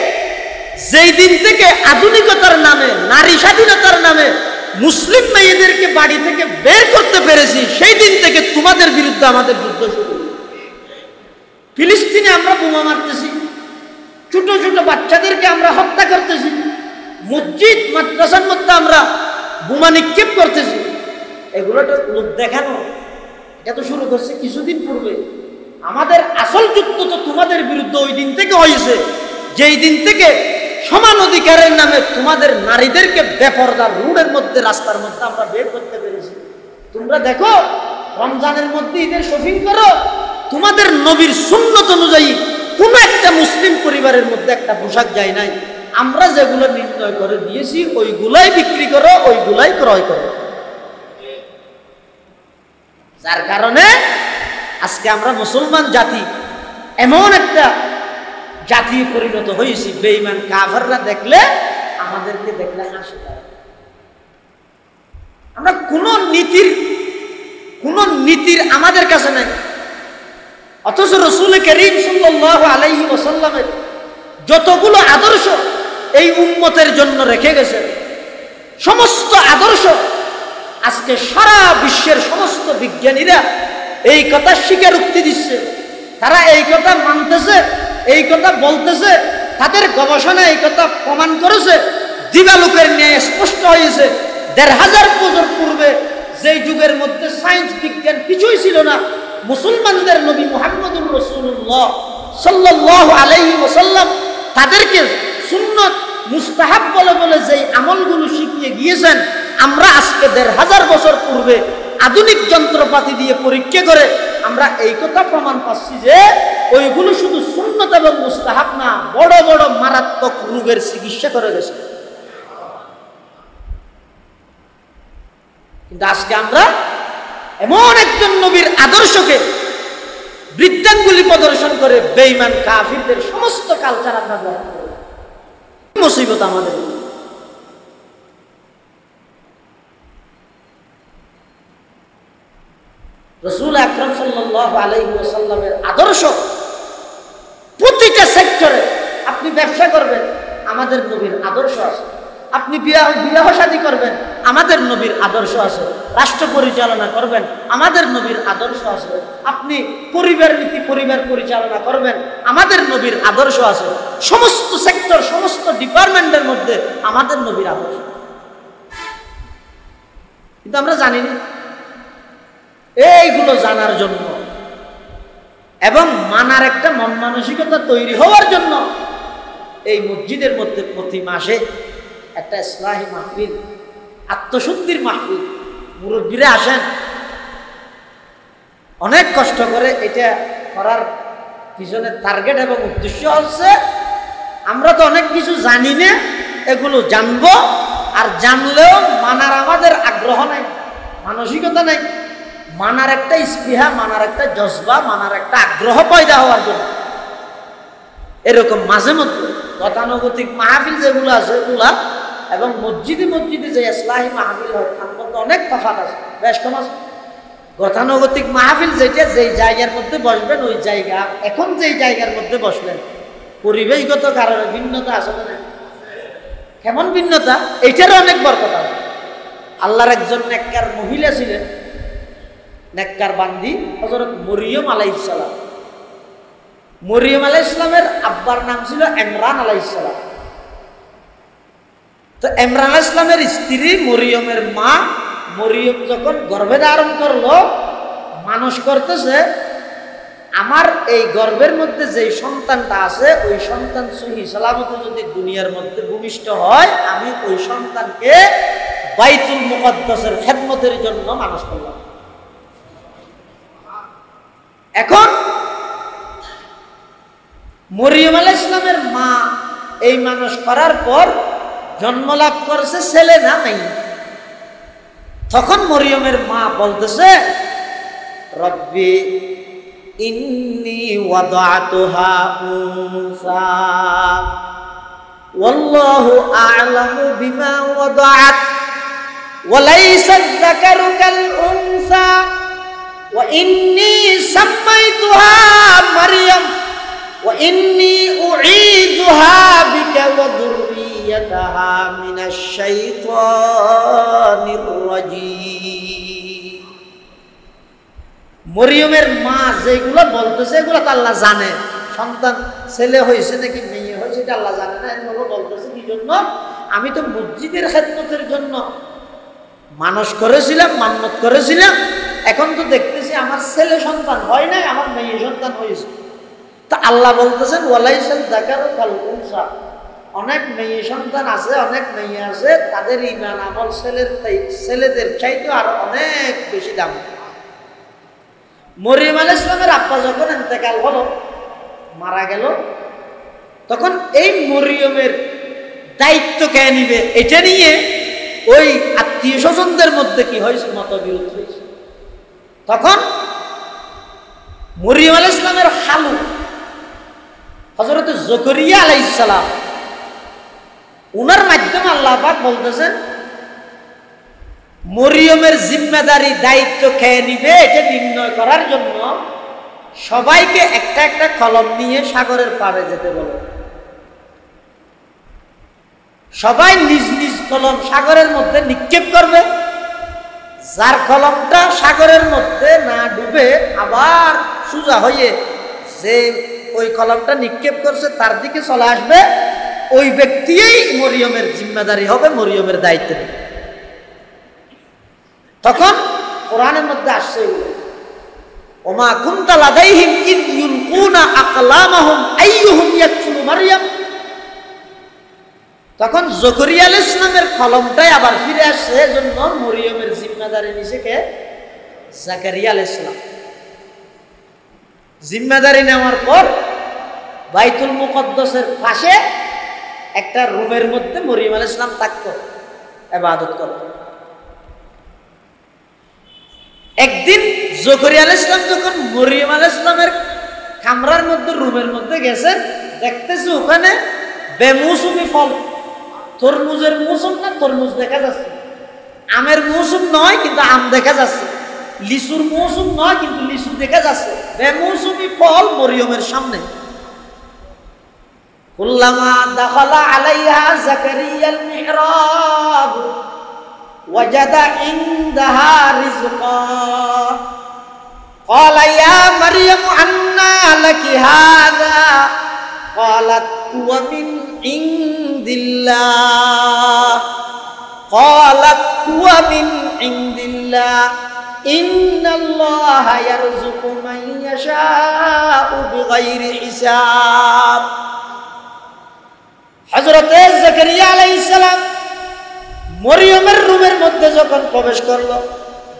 Speaker 1: যেই দিন থেকে আধুনিকতার নামে, নারী স্বাধীনতার নামে মুসলিম মেয়েদেরকে বাড়ি থেকে বের করতে পেরেছি, সেই দিন থেকে তোমাদের বিরুদ্ধে আমাদের যুদ্ধ শুরু। ফিলিস্তিনে আমরা বোমা মারতেছি, ছোট ছোট বাচ্চাদেরকে আমরা হত্যা করতেছি, মসজিদ মাদ্রাসার মধ্যে আমরা বোমা নিক্ষেপ করতেছি। এগুলো তো লোক দেখানো, এটা তো শুরু করছে কিছুদিন পূর্বে। আমাদের আসল যুদ্ধ তো তোমাদের বিরুদ্ধে ওই দিন থেকে হয়েছে, যেই দিন থেকে সমান অধিকারের নামে তোমাদের নারীদেরকে বেপরদা রোডের মধ্যে, রাস্তার মধ্যে আমরা বের করতে পেরেছি। তোমরা দেখো, রমজানের মধ্যে ঈদের শপিং করো, তোমাদের নবীর সুন্নত অনুযায়ী কোন একটা মুসলিম পরিবারের মধ্যে একটা পোশাক যায় নাই। আমরা যেগুলো নির্ণয় করে দিয়েছি ওইগুলাই বিক্রি করো, ওইগুলাই ক্রয় করো। যার কারণে আজকে আমরা মুসলমান জাতি এমন একটা জাতি পরিণত হয়েছি, বেঈমান কাফেররা দেখলে, আমাদেরকে দেখলে হাসি পায়। আমরা কোন নীতির আমাদের কাছে নাই। অথচ রাসূল করিম সাল্লাল্লাহু আলাইহি ওয়াসাল্লামের যতগুলো আদর্শ এই উম্মতের জন্য রেখে গেছে, সমস্ত আদর্শ আজকে সারা বিশ্বের সমস্ত বিজ্ঞানীরা এই কথা স্বীকারোক্তি দিচ্ছে, তারা এই কথা মানতেছে, এই কথা বলতেছে, তাদের গবেষণা এই কথা প্রমাণ করেছে। দিবালোকের ন্যায় স্পষ্ট হয়েছে ১৫০০ বছর পূর্বে যেই যুগের মধ্যে সায়েন্স বিজ্ঞান কিছুই ছিল না, মুসলমানদের নবী মুহাম্মদুর রাসূলুল্লাহ সাল্লাল্লাহু আলাইহি ওয়াসাল্লাম তাদেরকে সুন্নাত মুস্তাহাব বলে বলে যেই আমলগুলো শিখিয়ে গিয়েছেন, আমরা আজকে ১৫০০ বছর পূর্বে আধুনিক যন্ত্রপাতি দিয়ে পরীক্ষা করে আমরা এই কথা প্রমাণ পাচ্ছি যে ওইগুলো শুধু সুন্নাত এবং মুস্তাহাব না, বড় বড় মারাত্মক রোগের চিকিৎসা করে গেছে। কিন্তু আজকে আমরা এমন একজন নবীর আদর্শকে বৃদ্ধাঙ্গুলি প্রদর্শন করে বেঈমান কাফিরদের সমস্ত কালচার আমরা গ্রহণ করি। মুসিবত আমাদের। রাসূল আকরাম সাল্লাল্লাহু আলাইহি ওয়াসাল্লামের আদর্শ প্রতিটা সেক্টরে, আপনি ব্যবসা করবেন আমাদের নবীর আদর্শ আছে, আপনি বিবাহ শাদী করবেন আমাদের নবীর আদর্শ আছে, রাষ্ট্র পরিচালনা করবেন আমাদের নবীর আদর্শ আছে, আপনি পরিবার নীতি পরিবার পরিচালনা করবেন আমাদের নবীর আদর্শ আছে, সমস্ত সেক্টর সমস্ত ডিপার্টমেন্টের মধ্যে আমাদের নবীর আদর্শ। কিন্তু আমরা জানি না। এইগুলো জানার জন্য এবং মানার একটা মন মানসিকতা তৈরি হওয়ার জন্য এই মসজিদের মধ্যে প্রতি মাসে একটা ইসলাহি মাহফিল, আত্মশুদ্ধির মাহফিল, মুরব্বীরা আসেন, অনেক কষ্ট করে। এটা করার পিছনে টার্গেট এবং উদ্দেশ্য হচ্ছে আমরা তো অনেক কিছু জানি না, এগুলো জানবো, আর জানলেও মানার আমাদের আগ্রহ নাই, মানসিকতা নাই, মানার একটা স্পৃহা, মানার একটা জজবা, মানার একটা আগ্রহ পয়দা হওয়ার জন্য। এরকম মাঝে মধ্যে গতানুগতিক মাহফিল যেগুলো আছে এগুলা এবং মসজিদে মসজিদে যে ইসলাহি মাহফিল হয় তার মধ্যে অনেক তফাৎ আছে, বেশ কম আছে। গতানুগতিক মাহফিল যেটা যেই জায়গার মধ্যে বসবেন ওই জায়গা, এখন যেই জায়গার মধ্যে বসলেন পরিবেশগত কারণে ভিন্নতা আসলে না। কেমন ভিন্নতা? এইটারও অনেক বরকত আছে। আল্লাহর একজন নেককার মহিলা ছিলেন, নেককার বান্দি, হযরত মরিয়ম আলাইহিস সালাম। মরিয়ম আলাইহিস সালামের আব্বার নাম ছিল ইমরান আলাইহিস সালাম। তো ইমরান আলাইহিস সালামের স্ত্রী মরিয়মের মা, মরিয়ম যখন গর্ভে ধারণ করলো, মানুষ করতেছে, আমার এই গর্ভের মধ্যে যে সন্তানটা আছে ওই সন্তান সহি সালামতে যদি দুনিয়ার মধ্যে ভূমিষ্ঠ হয়, আমি ওই সন্তানকে বাইতুল মুকদ্দাসের খেদমতের জন্য মানুষ করলাম। এখন মরিয়ম আলাইহিস সালামের মা এই মানুষ করার পর জন্ম লাভ করেছে ছেলে না মেয়ে। তখন মরিয়মের মা বলতেছে, রব্বি ইন্নী ওয়াদাতুহা উনসা ওয়াল্লাহু আ'লামু বিমা ওয়াদাআত ওয়া লাইসা যাকারু কাল উনসা ওয়া ইন্নী সাম্মাইতুহা মারইয়াম ওয়া ইন্নী উঈদুহা বিকা ওয়া যুররিয়াতাহা মিনাশ শাইতানির রাজীম। মরিয়মের মা যেগুলো বলতেছে এগুলো তো আল্লাহ জানে, সন্তান ছেলে হয়েছে নাকি মেয়ে হয়েছে এটা আল্লাহ জানে না। এগুলো বলতেছে কি জন্য? আমি তো মসজিদের খেদমতের জন্য মানুষ করেছিলাম, মান্নত করেছিলাম, এখন তো দেখতেছি আমার ছেলে সন্তান হয় নাই, আমার মেয়ে সন্তান হয়েছে। তা আল্লাহ বলতেছেন ওয়ালাইসাল যাকারু কাল উনসা, অনেক মেয়ে সন্তান আছে, অনেক মেয়ে আছে, তাদের ঈমান আমল ছেলেদের চাইতে আর অনেক বেশি দাম। মরিয়ম আলাইহিস সালামের আব্বা যখন ইন্তেকাল হলো, মারা গেল, তখন এই মরিয়মের দায়িত্ব কে নিবে এটা নিয়ে ওই আত্মীয় স্বজনদের মধ্যে কি হয়েছে, মতবিরোধ হয়েছে। তখন মরিয়ম আলাইহিস সালামের খালু হযরত যাকারিয়া আলাইহিস সালাম, উনার মাধ্যমে আল্লাহ পাক বলতেছেন মরিয়মের জিম্মেদারি দায়িত্ব খেয়ে নিবে এটা নির্ণয় করার জন্য সবাইকে একটা একটা কলম নিয়ে সাগরের পাড়ে যেতে বলে। সবাই নিজ নিজ কলম সাগরের মধ্যে নিক্ষেপ করবে, যার কলমটা সাগরের মধ্যে না ডুবে আবার সোজা হয়ে যে ওই কলমটা নিক্ষেপ করছে তার দিকে চলে আসবে, ওই ব্যক্তিই মরিয়মের জিম্মেদারি হবে, মরিয়মের দায়িত্ব নেবে। তখন কোরআনের মধ্যে আসছে ওমা কুনতা লাদাইহিম ইদ ইউলকুনা আকলামাহুম আইয়ুহুম ইয়াকফুলু মারইয়াম। তখন যাকারিয়া আলাইহিস সালামের কলমটাই আবার ফিরে আসছে, এজন্য মরিয়মের জিম্মেদারি নিছে কে? যাকারিয়া আলাইহিস সালাম। জিম্মেদারি নেওয়ার পর বাইতুল মুকদ্দাসের পাশে একটা রুমের মধ্যে মরিয়ম আলাইহিস সালাম থাকতো, ইবাদত করত। একদিন যাকারিয়া আলাইহিস সালাম যখন মরিয়ম আলাইহিস সালামের কামরার মধ্যে রুমের মধ্যে গেছেন, দেখতেছে ওখানে বেমৌসুমি ফল, তরমুজের মৌসুম না, তরমুজ দেখা যাচ্ছে, আমের মৌসুম নয় কিন্তু আম দেখা যাচ্ছে, লিচুর মৌসুম নয় কিন্তু লিচু দেখা যাচ্ছে, বেমৌসুমি ফল মরিয়মের সামনে। কুল্লামা দাখালা আলাইহা যাকারিয়াল মিহরাব ওয়াজাদা ইনদাহা রিজকা ক্বালা ইয়া মারইয়াম আন্না লাকি হাযা ক্বালাত হুয়া মিন ইনদিল্লাহ ক্বালাত হুয়া মিন ইনদিল্লাহ ইন্নাল্লাহা ইয়ারযুকু মান ইয়াশাউ বিগাইরি হিসাব। হযরত যাকারিয়া আলাইহিস সালাম মরিয়মের রুমের মধ্যে যখন প্রবেশ করলো,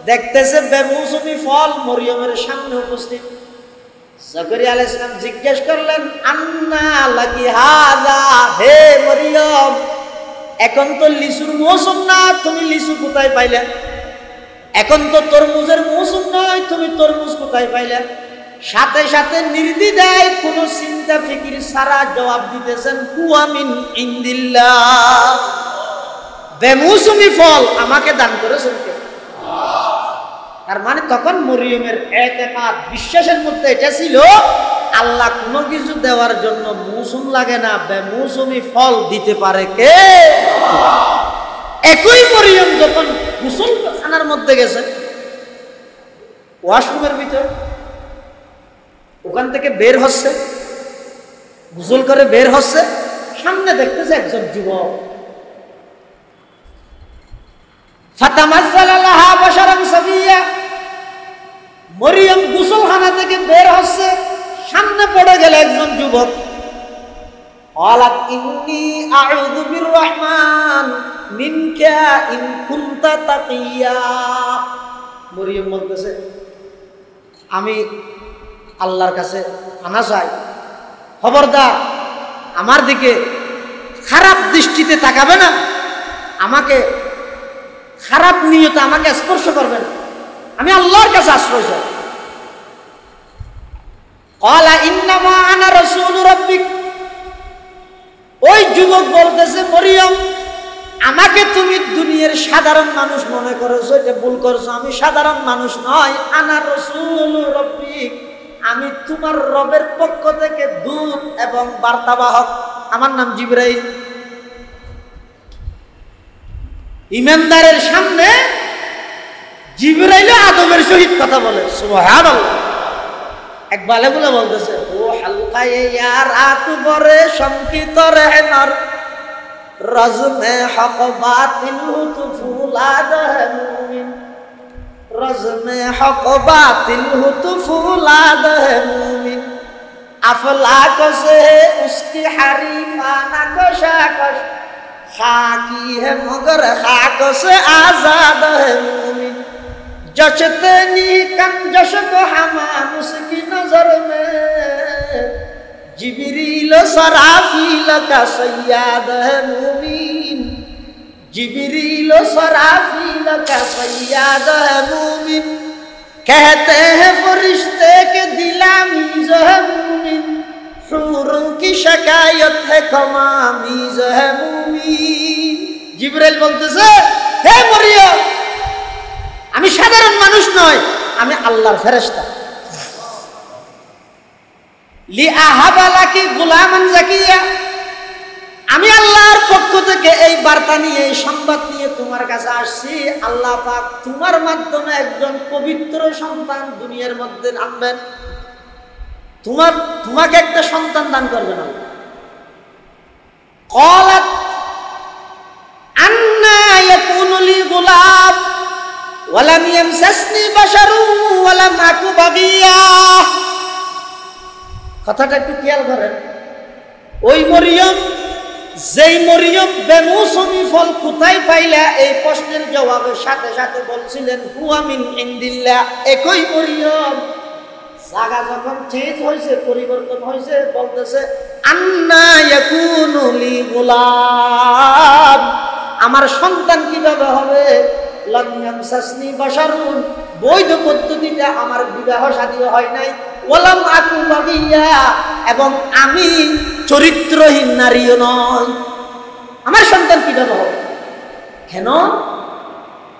Speaker 1: দেখতেছে বেমৌসুমি ফল মরিয়মের সামনে উপস্থিত। যাকারিয়া আলাইহিস সালাম জিজ্ঞেস করলেন, আন্না লাকি হাযা, হে মরিয়ম, এখন তো লিচুর মৌসুম না, তুমি লিচু কোথায় পাইলে? এখন তো তরমুজের মৌসুম নয়, তুমি তরমুজ কোথায় পাইলে? সাথে সাথে নির্দ্বিধায় কোনো চিন্তা ফিকির ছাড়া জবাব দিতেছেন হুয়া মিন ইনদিল্লাহ, বেমৌসুমি ফল আমাকে দান করেছেন কে? তার মানে তখন মরিয়মের ইতিকাদ, বিশ্বাসের মধ্যে এটা ছিল আল্লাহ কোনো কিছু দেওয়ার জন্য মৌসুম লাগে না, বেমৌসুমি ফল দিতে পারে কে? একই মরিয়ম যখন গোসলখানার মধ্যে গেছে, ওয়াশরুমের ভিতর, ওখান থেকে বের হচ্ছে, গোসল করে বের হচ্ছে, সামনে দেখতেছে একজন যুবক। ফাতামাজ্জালা লাহা বাশারান সাবিয়্যা, মরিয়ম গোসলখানা থেকে বের হচ্ছে, সামনে পড়ে গেল একজন যুবক। ক্বালাত ইন্নী আউযু বিররহমান মিনকা ইন কুনতা তাকিয়া, মরিয়ম বলতেছে আমি আল্লাহর কাছে আনা চাই, খবরদার আমার দিকে খারাপ দৃষ্টিতে তাকাবে না, আমাকে খারাপ নিয়তে আমাকে স্পর্শ করবে না, আমি আল্লাহর কাছে আশ্রয় চাই। ক্বালা ইন্নামা আনা রাসূলু রাব্বিক, ওই যুবক বলতেছে মরিয়ম আমাকে তুমি দুনিয়ার সাধারণ মানুষ মনে করেছো, এটা ভুল করছো, আমি সাধারণ মানুষ নয়, আনা রাসূলু রাব্বিক, আমি তোমার রবের পক্ষ থেকে দূত এবং বার্তাবাহক, আমার নাম জিবরাইল। ইমানদারের সামনে জিবরাইল আদবের সহিত কথা বলে, সুবহানাল্লাহ। একবার বলে বলতেছে ও হালকায়ে ইয়া রাত বরে শঙ্কিত রহনার রজমে হক বাতিল হুত ফুলাদ হে মুমিন, রজমে হক বাতিল হুত ফুলাদ হে মুমিন, अफलाक से उसकी हरीफाना कशाकश, खाकी है मगर खाक से आजाद है मूमिन, जचते नीकन जश को हमान उसकी नजर में, जिब्रील सराफील का सय्याद है मूमिन, जिब्रील सराफील का सय्याद है मूमिन, कहते हैं फरिश्ते के दिलामीज है मूमिन, हूरों की शिकायत है कमामीज है मूमिन। जिब्राइल बोलतेছে হে মরিয়ম আমি সাধারণ মানুষ নয়, আমি আল্লাহর ফেরেশতা। লি আহাবা লাকি গুলামান জাকিয়া, আমি আল্লাহর পক্ষ থেকে এই বার্তা নিয়ে, এই সংবাদ নিয়ে তোমার কাছে আসছি। আল্লাহ পাক তোমার মাধ্যমে একজন পবিত্র সন্তান দুনিয়ার মধ্যে আনবেন, তোমাকে একটা সন্তান দান করবেন আল্লাহ। ক্বালাত আন্না ইয়াকুনু লি গুলাম ওয়া লাম ইয়ামসাসনি বাশারুন ওয়া লাম আকু বাগিয়া। কথাটা একটু খেয়াল করেন, ওই মরিয়ম, যেই মরিয়ম বেমৌসুমি ফল কোথায় পাইলা, এই প্রশ্নের জবাবের সাথে সাথে বলছিলেন হুয়া মিন ইনদিল্লাহ। একই মরিয়ম জায়গা যখন চেঞ্জ হয়েছে, পরিবর্তন হয়েছে, বলতেছে আন্না ইয়াকুনু লি গুলাম, আমার সন্তান কিভাবে হবে? লাম ইয়ামসাসনি বাশারুন, বৈধ পদ্ধতিতে আমার বিবাহ শাদী হয় নাই, ওয়ালাম আকু বাগিয়া, এবং আমি চরিত্রহীন নারীও নয়, আমার সন্তান কিভাবে হবে? কেন?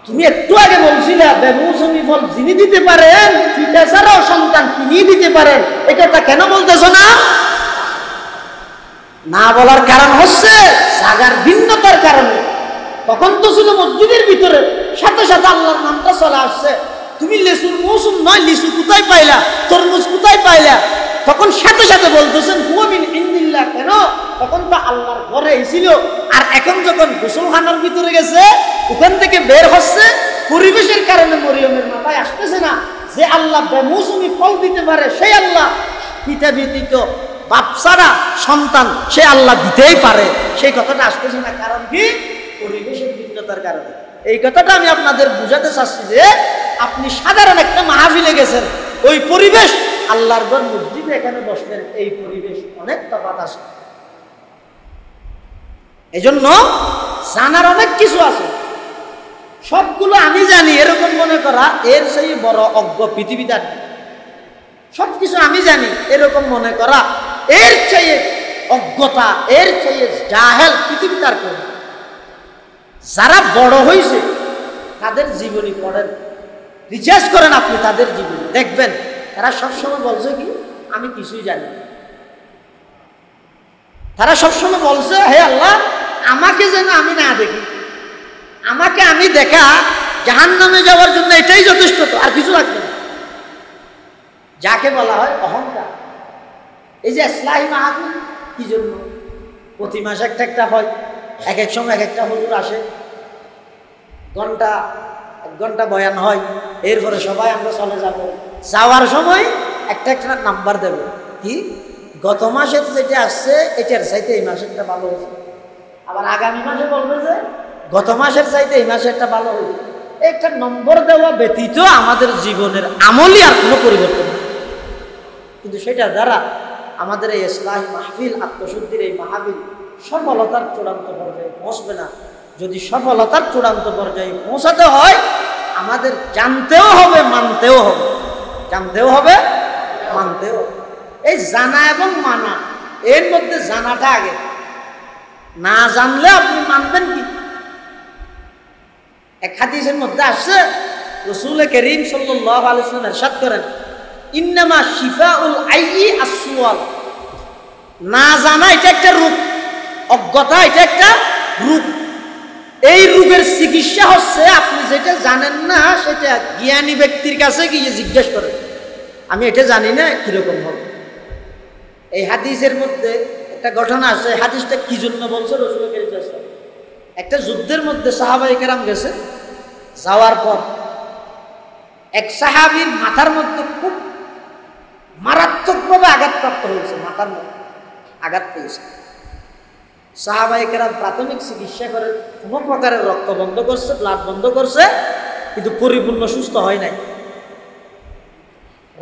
Speaker 1: তুমি একটু আগে বলছিলে বেমৌসুমি ফল যিনি দিতে পারেন, পিতা ছাড়াও সন্তান তিনি দিতে পারেন, এটা কেন বলতেছো না? না বলার কারণ হচ্ছে জায়গার ভিন্নতার কারণে। তখন তো ছিল মসজিদের ভিতরে, সাথে সাথে আল্লাহর নামটা চলে আসছে। তুমি লিচুর মৌসুম নয়, লিচু কোথায় পাইলা, তরমুজ কোথায় পাইলা, তখন সাথে সাথে বলতেছেন হুয়া মিন ইনদিল্লাহ। কেন? তখন তো আল্লাহর ঘরে ছিল, আর এখন যখন গোসলখানার ভিতরে গেছে, ওখান থেকে বের হচ্ছে, পরিবেশের কারণে মরিয়মের মাথায় আসতেছে না যে আল্লাহ বেমৌসুমি ফল দিতে পারে, সেই আল্লাহ পিতা ব্যতীত বাপ ছাড়া সন্তান সে আল্লাহ দিতেই পারে, সেই কথাটা আসতেছে না। কারণ কি? পরিবেশের ভিন্নতার কারণে। এই কথাটা আমি আপনাদের বুঝাতে চাচ্ছি যে আপনি সাধারণ একটা মাহফিলে গেছেন, ওই পরিবেশ আল্লাহর ঘর মসজিদে এখানে বসলেন, এই পরিবেশ অনেক তফাৎ আছে। এজন্য জানার অনেক কিছু আছে, সবগুলো আমি জানি এরকম মনে করা এর সেই বড় অজ্ঞ পৃথিবীতে আর নেই। সবকিছু আমি জানি এরকম মনে করা এর চেয়ে অজ্ঞতা, এর চেয়ে জাহেল পৃথিবীতে আর কেউ নেই। যারা বড় হয়েছে তাদের জীবনী পড়েন, রিসার্চ করেন আপনি তাদের জীবনী, দেখবেন তারা সবসময় বলছে কি আমি কিছুই জানি না। তারা সবসময় বলছে হে আল্লাহ আমাকে যেন আমি না দেখি, আমাকে আমি দেখা জাহান্নামে যাওয়ার জন্য এটাই যথেষ্ট, তো আর কিছু লাগবে না। যাকে বলা হয় অহংকার। এই যে ইসলাহি মাহফিল কি জন্য প্রতি মাসে একটা একটা হয়, এক এক সময় এক একটা হুজুর আসে, এক ঘন্টা বয়ান হয়, এরপরে সবাই আমরা চলে যাব। যাওয়ার সময় একটা একটা নাম্বার দেব, কি গত মাসে যেটা আসছে এটার চাইতে এই মাসেরটা ভালো হয়েছে, আবার আগামী মাসে বলবে যে গত মাসের চাইতে এই মাসেরটা ভালো হয়েছে। একটা নম্বর দেওয়া ব্যতীত আমাদের জীবনের আমলই আর কোনো পরিবর্তন নেই। কিন্তু সেটা দ্বারা আমাদের এই ইসলাহি মাহফিল, আত্মশুদ্ধির এই মাহফিল সফলতার চূড়ান্ত পর্যায়ে পৌঁছবে না। যদি সফলতার চূড়ান্ত পর্যায়ে পৌঁছাতে হয় আমাদের জানতেও হবে, মানতেও হবে, জানতেও হবে, মানতেও হবে। এই জানা এবং মানা, এর মধ্যে জানাটা আগে, না জানলে আপনি মানবেন কি? এক হাদিসের মধ্যে আসছে রাসূল করিম সাল্লাল্লাহু আলাইহি ওয়াসাল্লাম ইরশাদ করেন ইন্নামা শিফাউল আইয়ি আস-সুয়াল। না জানা এটা একটা রোগ, অজ্ঞতা এটা একটা রোগ। এই রোগের চিকিৎসা হচ্ছে আপনি যেটা জানেন না সেটা জ্ঞানী ব্যক্তির কাছে গিয়ে জিজ্ঞেস করেন, আমি এটা জানি না কিরকম হবে। এই হাদিসের মধ্যে একটা ঘটনা আছে। হাদিসটা কি জন্য বলছে রাসূল করিম সাল্লাল্লাহু আলাইহি ওয়াসাল্লাম, একটা যুদ্ধের মধ্যে সাহাবায়ে কেরাম গেছে, যাওয়ার পর এক সাহাবীর মাথার মধ্যে খুব মারাত্মকভাবে আঘাতপ্রাপ্ত হয়েছে, মাথার মধ্যে আঘাত পেয়েছে। সাহাবায়ে কেরাম প্রাথমিক চিকিৎসা করে কোনো প্রকারের রক্ত বন্ধ করছে, ব্লাড বন্ধ করছে, কিন্তু পরিপূর্ণ সুস্থ হয় নাই।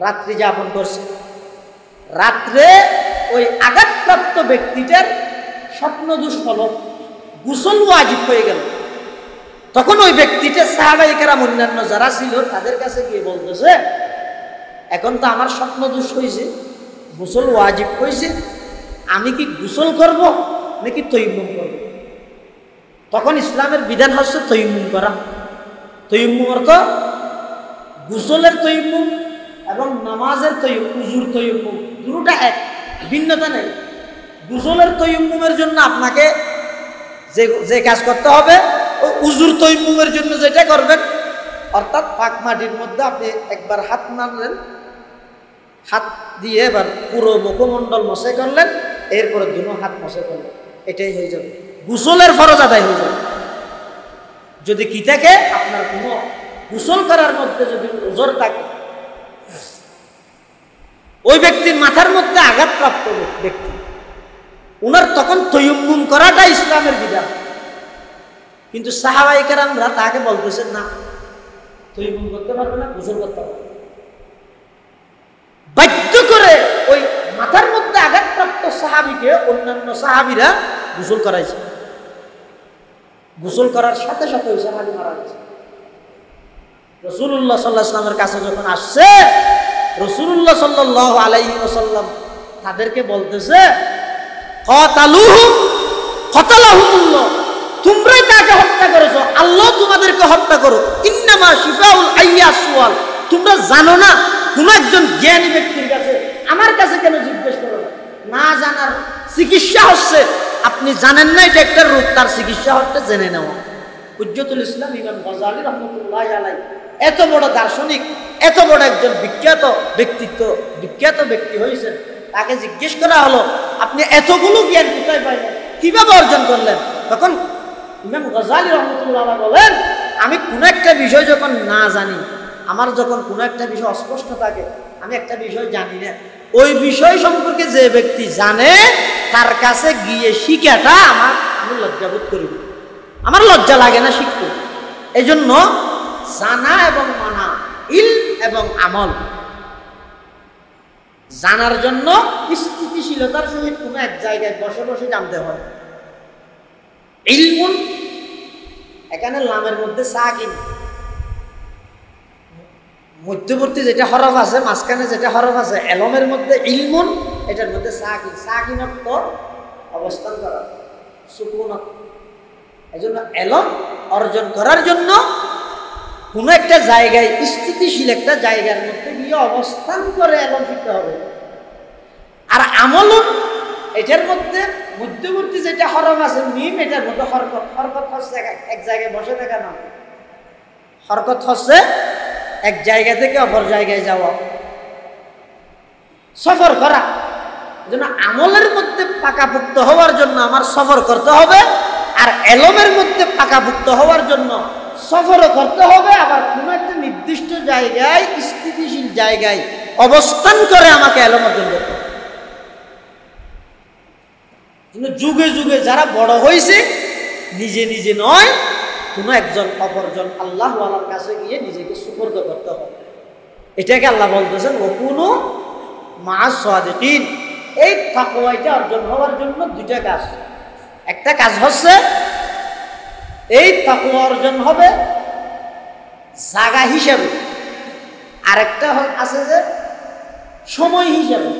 Speaker 1: রাত্রি যাপন করছে। রাত্রে ওই আঘাতপ্রাপ্ত ব্যক্তিটার স্বপ্ন দুঃস্বপ্ন, গোসল ওয়াজিব হয়ে গেল। তখন ওই ব্যক্তিটা সাহাবায়ে কেরাম অন্যান্য যারা ছিল তাদের কাছে গিয়ে বলতেছে, এখন তো আমার স্বপ্ন দোষ হয়েছে, গোসল ওয়াজিব হয়েছে, আমি কি গোসল করব নাকি তৈমুম করব? তখন ইসলামের বিধান হচ্ছে তৈমুম করা। তৈমুম অর্থ গোসলের তৈমুম এবং নামাজের তৈমুম, উজুর তৈমুম দুটোটা এক, ভিন্নতা নেই। গোসলের তৈমুমের জন্য আপনাকে যে কাজ করতে হবে, ও উজুর তৈমুমের জন্য যেটা করবেন, অর্থাৎ পাক মাটির মধ্যে আপনি একবার হাত মারলেন, হাত দিয়ে এবার পুরো মুখমণ্ডল মশে করলেন, এরপরে দুনো হাত মশে করলেন, এটাই হয়ে যাবে, গোসলের ফরজ আদায় হয়ে যাবে। যদি কি থাকে আপনার কোনো গোসল করার মধ্যে যদি ওজর থাকে, ওই ব্যক্তির মাথার মধ্যে আঘাতপ্রাপ্ত ব্যক্তি, উনার তখন তৈমুম করাটা ইসলামের বিধান। কিন্তু সাহাবায়ে কেরামরা তাকে বলতেছেন না, তৈমুম করতে পারবে না, গোসল করতে পারবে। বাধ্য করে ওই মাথার মধ্যে আঘাতপ্রাপ্ত সাহাবীকে অন্যান্য সাহাবীরা গোসল করাইছে। গোসল করার সাথে সাথে ওই সাহাবী মারা গেছে। রাসূলুল্লাহ সাল্লাল্লাহু আলাইহি ওয়াসাল্লামের কাছে যখন আসছে, রাসূলুল্লাহ সাল্লাল্লাহু আলাইহি ওয়াসাল্লাম তাদেরকে বলতেছে, কাতালুহুম কাতালাহুমুল্লাহ, তোমরাই তাকে হত্যা করেছো, আল্লাহ তোমাদেরকে হত্যা করো। ইন্নামা শিফাউল আইয়ি আস-সুয়াল, তোমরা জানো না কোন একজন জ্ঞানী ব্যক্তির কাছে, আমার কাছে কেন জিজ্ঞেস করো? না জানার চিকিৎসা হচ্ছে, আপনি জানেন না এটা একটা রোগ, তার চিকিৎসা হচ্ছে জেনে নেওয়া। হুজ্জতুল ইসলাম ইমাম গজালী রাহমাতুল্লাহি আলাইহি এত বড় দার্শনিক, এত বড় একজন বিখ্যাত ব্যক্তিত্ব, বিখ্যাত ব্যক্তি হয়েছেন, তাকে জিজ্ঞেস করা হলো আপনি এতগুলো জ্ঞান কোথায় পাইলেন, কিভাবে অর্জন করলেন? তখন ইমাম গজালী রাহমাতুল্লাহি আলাইহি বলেন, আমি কোন একটা বিষয় যখন না জানি, আমার যখন কোনো একটা বিষয় অস্পষ্ট থাকে, আমি একটা বিষয় জানি না, ওই বিষয় সম্পর্কে যে ব্যক্তি জানে তার কাছে গিয়ে শিখাটা আমি লজ্জাবোধ করি, আমার লজ্জা লাগে না শিখতে। এই জন্য জানা এবং মানা, ইলম এবং আমল, জানার জন্য স্থিতিশীলতার সহিত কোনো এক জায়গায় বসে বসে জানতে হয়। ইলমুন, এখানে লামের মধ্যে সাকিন, মধ্যবর্তী যেটা হরফ আছে, মাঝখানে যেটা হরফ আছে, এলমের মধ্যে ইলমুন, এটার মধ্যে সাকিন। সাকিন অর্থ অবস্থান করা, সুকুন। এই জন্য এলম অর্জন করার জন্য কোনো একটা জায়গায়, স্থিতিশীল একটা জায়গার মধ্যে গিয়ে অবস্থান করে এলম শিখতে হবে। আর আমলুন, এটার মধ্যে মধ্যবর্তী যেটা হরফ আছে মিম, এটার মধ্যে হরকত। হরকত হচ্ছে এক জায়গায় বসে থাকা না, হরকত হচ্ছে এক জায়গা থেকে অপর জায়গায় যাওয়া, সফর করা। এজন্য আমলের মধ্যে পাকাপুক্ত হওয়ার জন্য আমার সফর করতে হবে, আর এলমের মধ্যে পাকাপুক্ত হওয়ার জন্য সফরও করতে হবে, আবার কোনো একটা নির্দিষ্ট জায়গায়, স্থিতিশীল জায়গায় অবস্থান করে আমাকে এলম অর্জন করতে হবে। যুগে যুগে যারা বড় হয়েছে, নিজে নিজে নয়, কোনো একজন অপরজন আল্লাহ ওয়ালার কাছে গিয়ে নিজেকে সুপর্দ করতে হবে। এটাকে আল্লাহ বলতেছেন ওকুনু মা'আস সাদিকিন। এই তাকওয়াটা অর্জন হওয়ার জন্য দুইটা কাজ। একটা কাজ হচ্ছে এই তাকওয়া অর্জন হবে জায়গা হিসাবে, আরেকটা আছে যে সময় হিসাবে।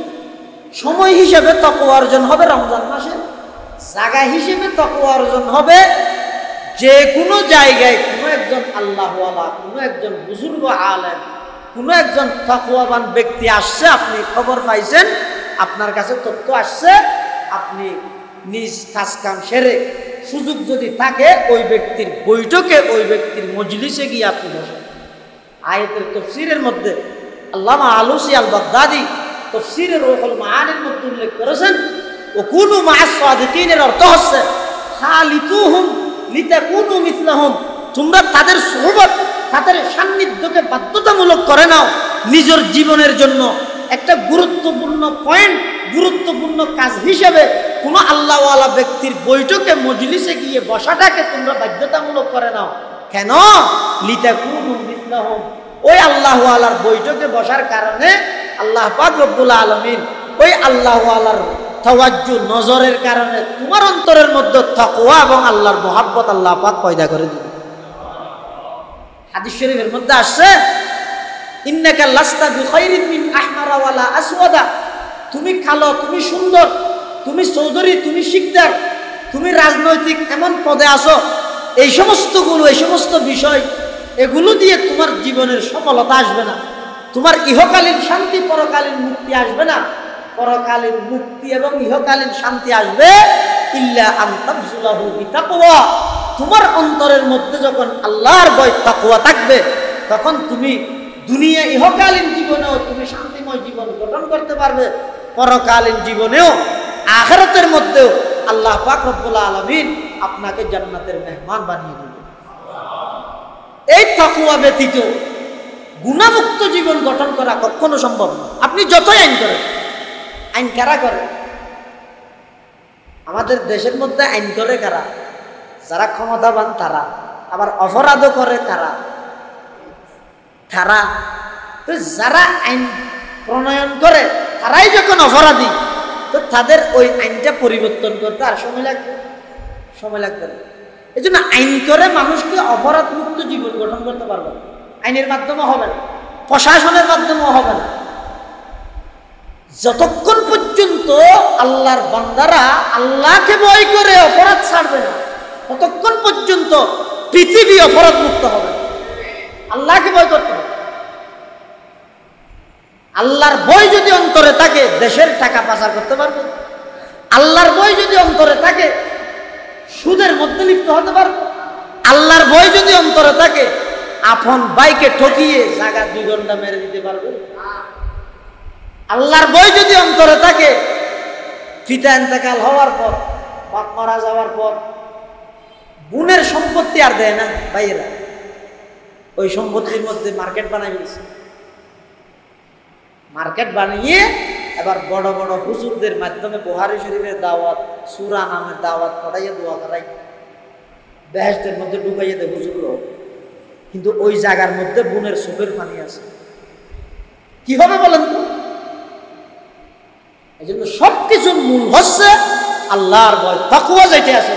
Speaker 1: সময় হিসাবে তাকওয়া অর্জন হবে রমজান মাসে, জায়গা হিসেবে তাকওয়া অর্জন হবে যে কোনো জায়গায় কোনো একজন আল্লাহওয়ালা, কোনো একজন বুজুর্গ আলেম, কোনো একজন তাকওয়াবান ব্যক্তি আসছে, আপনি খবর পাইছেন, আপনার কাছে তথ্য আসছে, আপনি নিজ কাজ কাম সেরে সুযোগ যদি থাকে ওই ব্যক্তির বৈঠকে, ওই ব্যক্তির মজলিসে গিয়ে আপনি বসেন। আয়াতের তাফসীরের মধ্যে আল্লামা আলুসি আল বাগদাদি তাফসীরে রূহুল মাআনির মধ্যে উল্লেখ করেছেন ওকুনু মা'আস সাদিকিনের অর্থ হচ্ছে খালিতুহুম লিতাকুনু মিসলাহুম, তোমরা তাদের সুহবত, তাদের সান্নিধ্যকে বাধ্যতামূলক করে নাও নিজের জীবনের জন্য। একটা গুরুত্বপূর্ণ পয়েন্ট, গুরুত্বপূর্ণ কাজ হিসেবে কোনো আল্লাহওয়ালা ব্যক্তির বৈঠকে মজলিসে গিয়ে বসাটাকে তোমরা বাধ্যতামূলক করে নাও। কেন? লিতাকুনু মিসলাহুম, ওই আল্লাহওয়ালার বৈঠকে বসার কারণে আল্লাহ পাক রব্বুল আলামিন ওই আল্লাহওয়ালার তাওয়াজ্জু, নজরের কারণে তোমার অন্তরের মধ্যে তাকওয়া এবং আল্লাহর মুহাব্বত আল্লাহ পাক পয়দা করে দিবে। হাদিস শরীফের মধ্যে আসছে ইন্নাকা লাস্তা বিখাইরিন মিন আহমারা ওয়ালা আসওয়াদা, তুমি কালো, তুমি সুন্দর, তুমি চৌধুরী, তুমি শিকদার, তুমি রাজনৈতিক এমন পদে আসো, এই সমস্তগুলো, এই সমস্ত বিষয়, এগুলো দিয়ে তোমার জীবনের সফলতা আসবে না। তোমার ইহকালীন শান্তি, পরকালীন মুক্তি আসবে না। পরকালীন মুক্তি এবং ইহকালীন শান্তি আসবে ইল্লা আন তাবযুলাহু বিতাকওয়া, তোমার অন্তরের মধ্যে যখন আল্লাহর ভয়, তাকওয়া থাকবে, তখন তুমি দুনিয়া ইহকালীন জীবনেও তুমি শান্তিময় জীবন গঠন করতে পারবে, পরকালীন জীবনেও, আখিরাতের মধ্যেও আল্লাহ পাক রব্বুল আলামিন আপনাকে জান্নাতের মেহমান বানিয়ে দেবে। এই তাকওয়া ব্যতীত গুনাহমুক্ত জীবন গঠন করা কখনো সম্ভব না। আপনি যতই আইন করেন, আইন কারা করে? আমাদের দেশের মধ্যে আইন করে কারা? যারা ক্ষমতাবান তারা, আবার অপরাধও করে কারা? তারা। তো যারা আইন প্রণয়ন করে তারাই যখন অপরাধী, তো তাদের ওই আইনটা পরিবর্তন করতে আর সময় লাগবে, সময় লাগবে না। এই জন্য আইন করে মানুষকে অপরাধ মুক্ত জীবন গঠন করতে পারবে না। আইনের মাধ্যমে হবে না, প্রশাসনের মাধ্যমেও হবে না। যতক্ষণ পর্যন্ত আল্লাহর বান্দারা আল্লাহকে ভয় করে অপরাধ ছাড়বে না, ততক্ষণ পর্যন্ত পৃথিবী অপরাধ মুক্ত হবে না। আল্লাহকে ভয় করতে হবে। আল্লাহর ভয় যদি অন্তরে থাকে, দেশের টাকা পাচার করতে পারবে। আল্লাহর ভয় যদি অন্তরে থাকে, সুদের মধ্যে লিপ্ত হতে পারবে। আল্লাহর ভয় যদি অন্তরে থাকে, আপন ভাইকে ঠকিয়ে জায়গা 2 ঘন্টা মেরে দিতে পারবে। আল্লাহর ভয় যদি অন্তরে থাকে, পিতা ইন্তেকাল হওয়ার পর, বাপ মারা যাওয়ার পর বোনের সম্পত্তি আর দেয় না ভাইয়েরা, ওই সম্পত্তির মধ্যে মার্কেট বানাই দিয়েছে। মার্কেট বানিয়ে এবার বড় বড় হুজুরদের মাধ্যমে বুখারী শরীফের দাওয়াত, সূরা নামের দাওয়াত পড়াইয়া দোয়া করাই, বেহেশতের মধ্যে ঢুকাইয়া দেয় হুজুরও। কিন্তু ওই জায়গার মধ্যে বোনের চোখের পানি আছে। কি হবে বলেন তো? এই জন্য সবকিছুর মূল হচ্ছে আল্লাহর ভয়, তাকওয়া যেটা আছে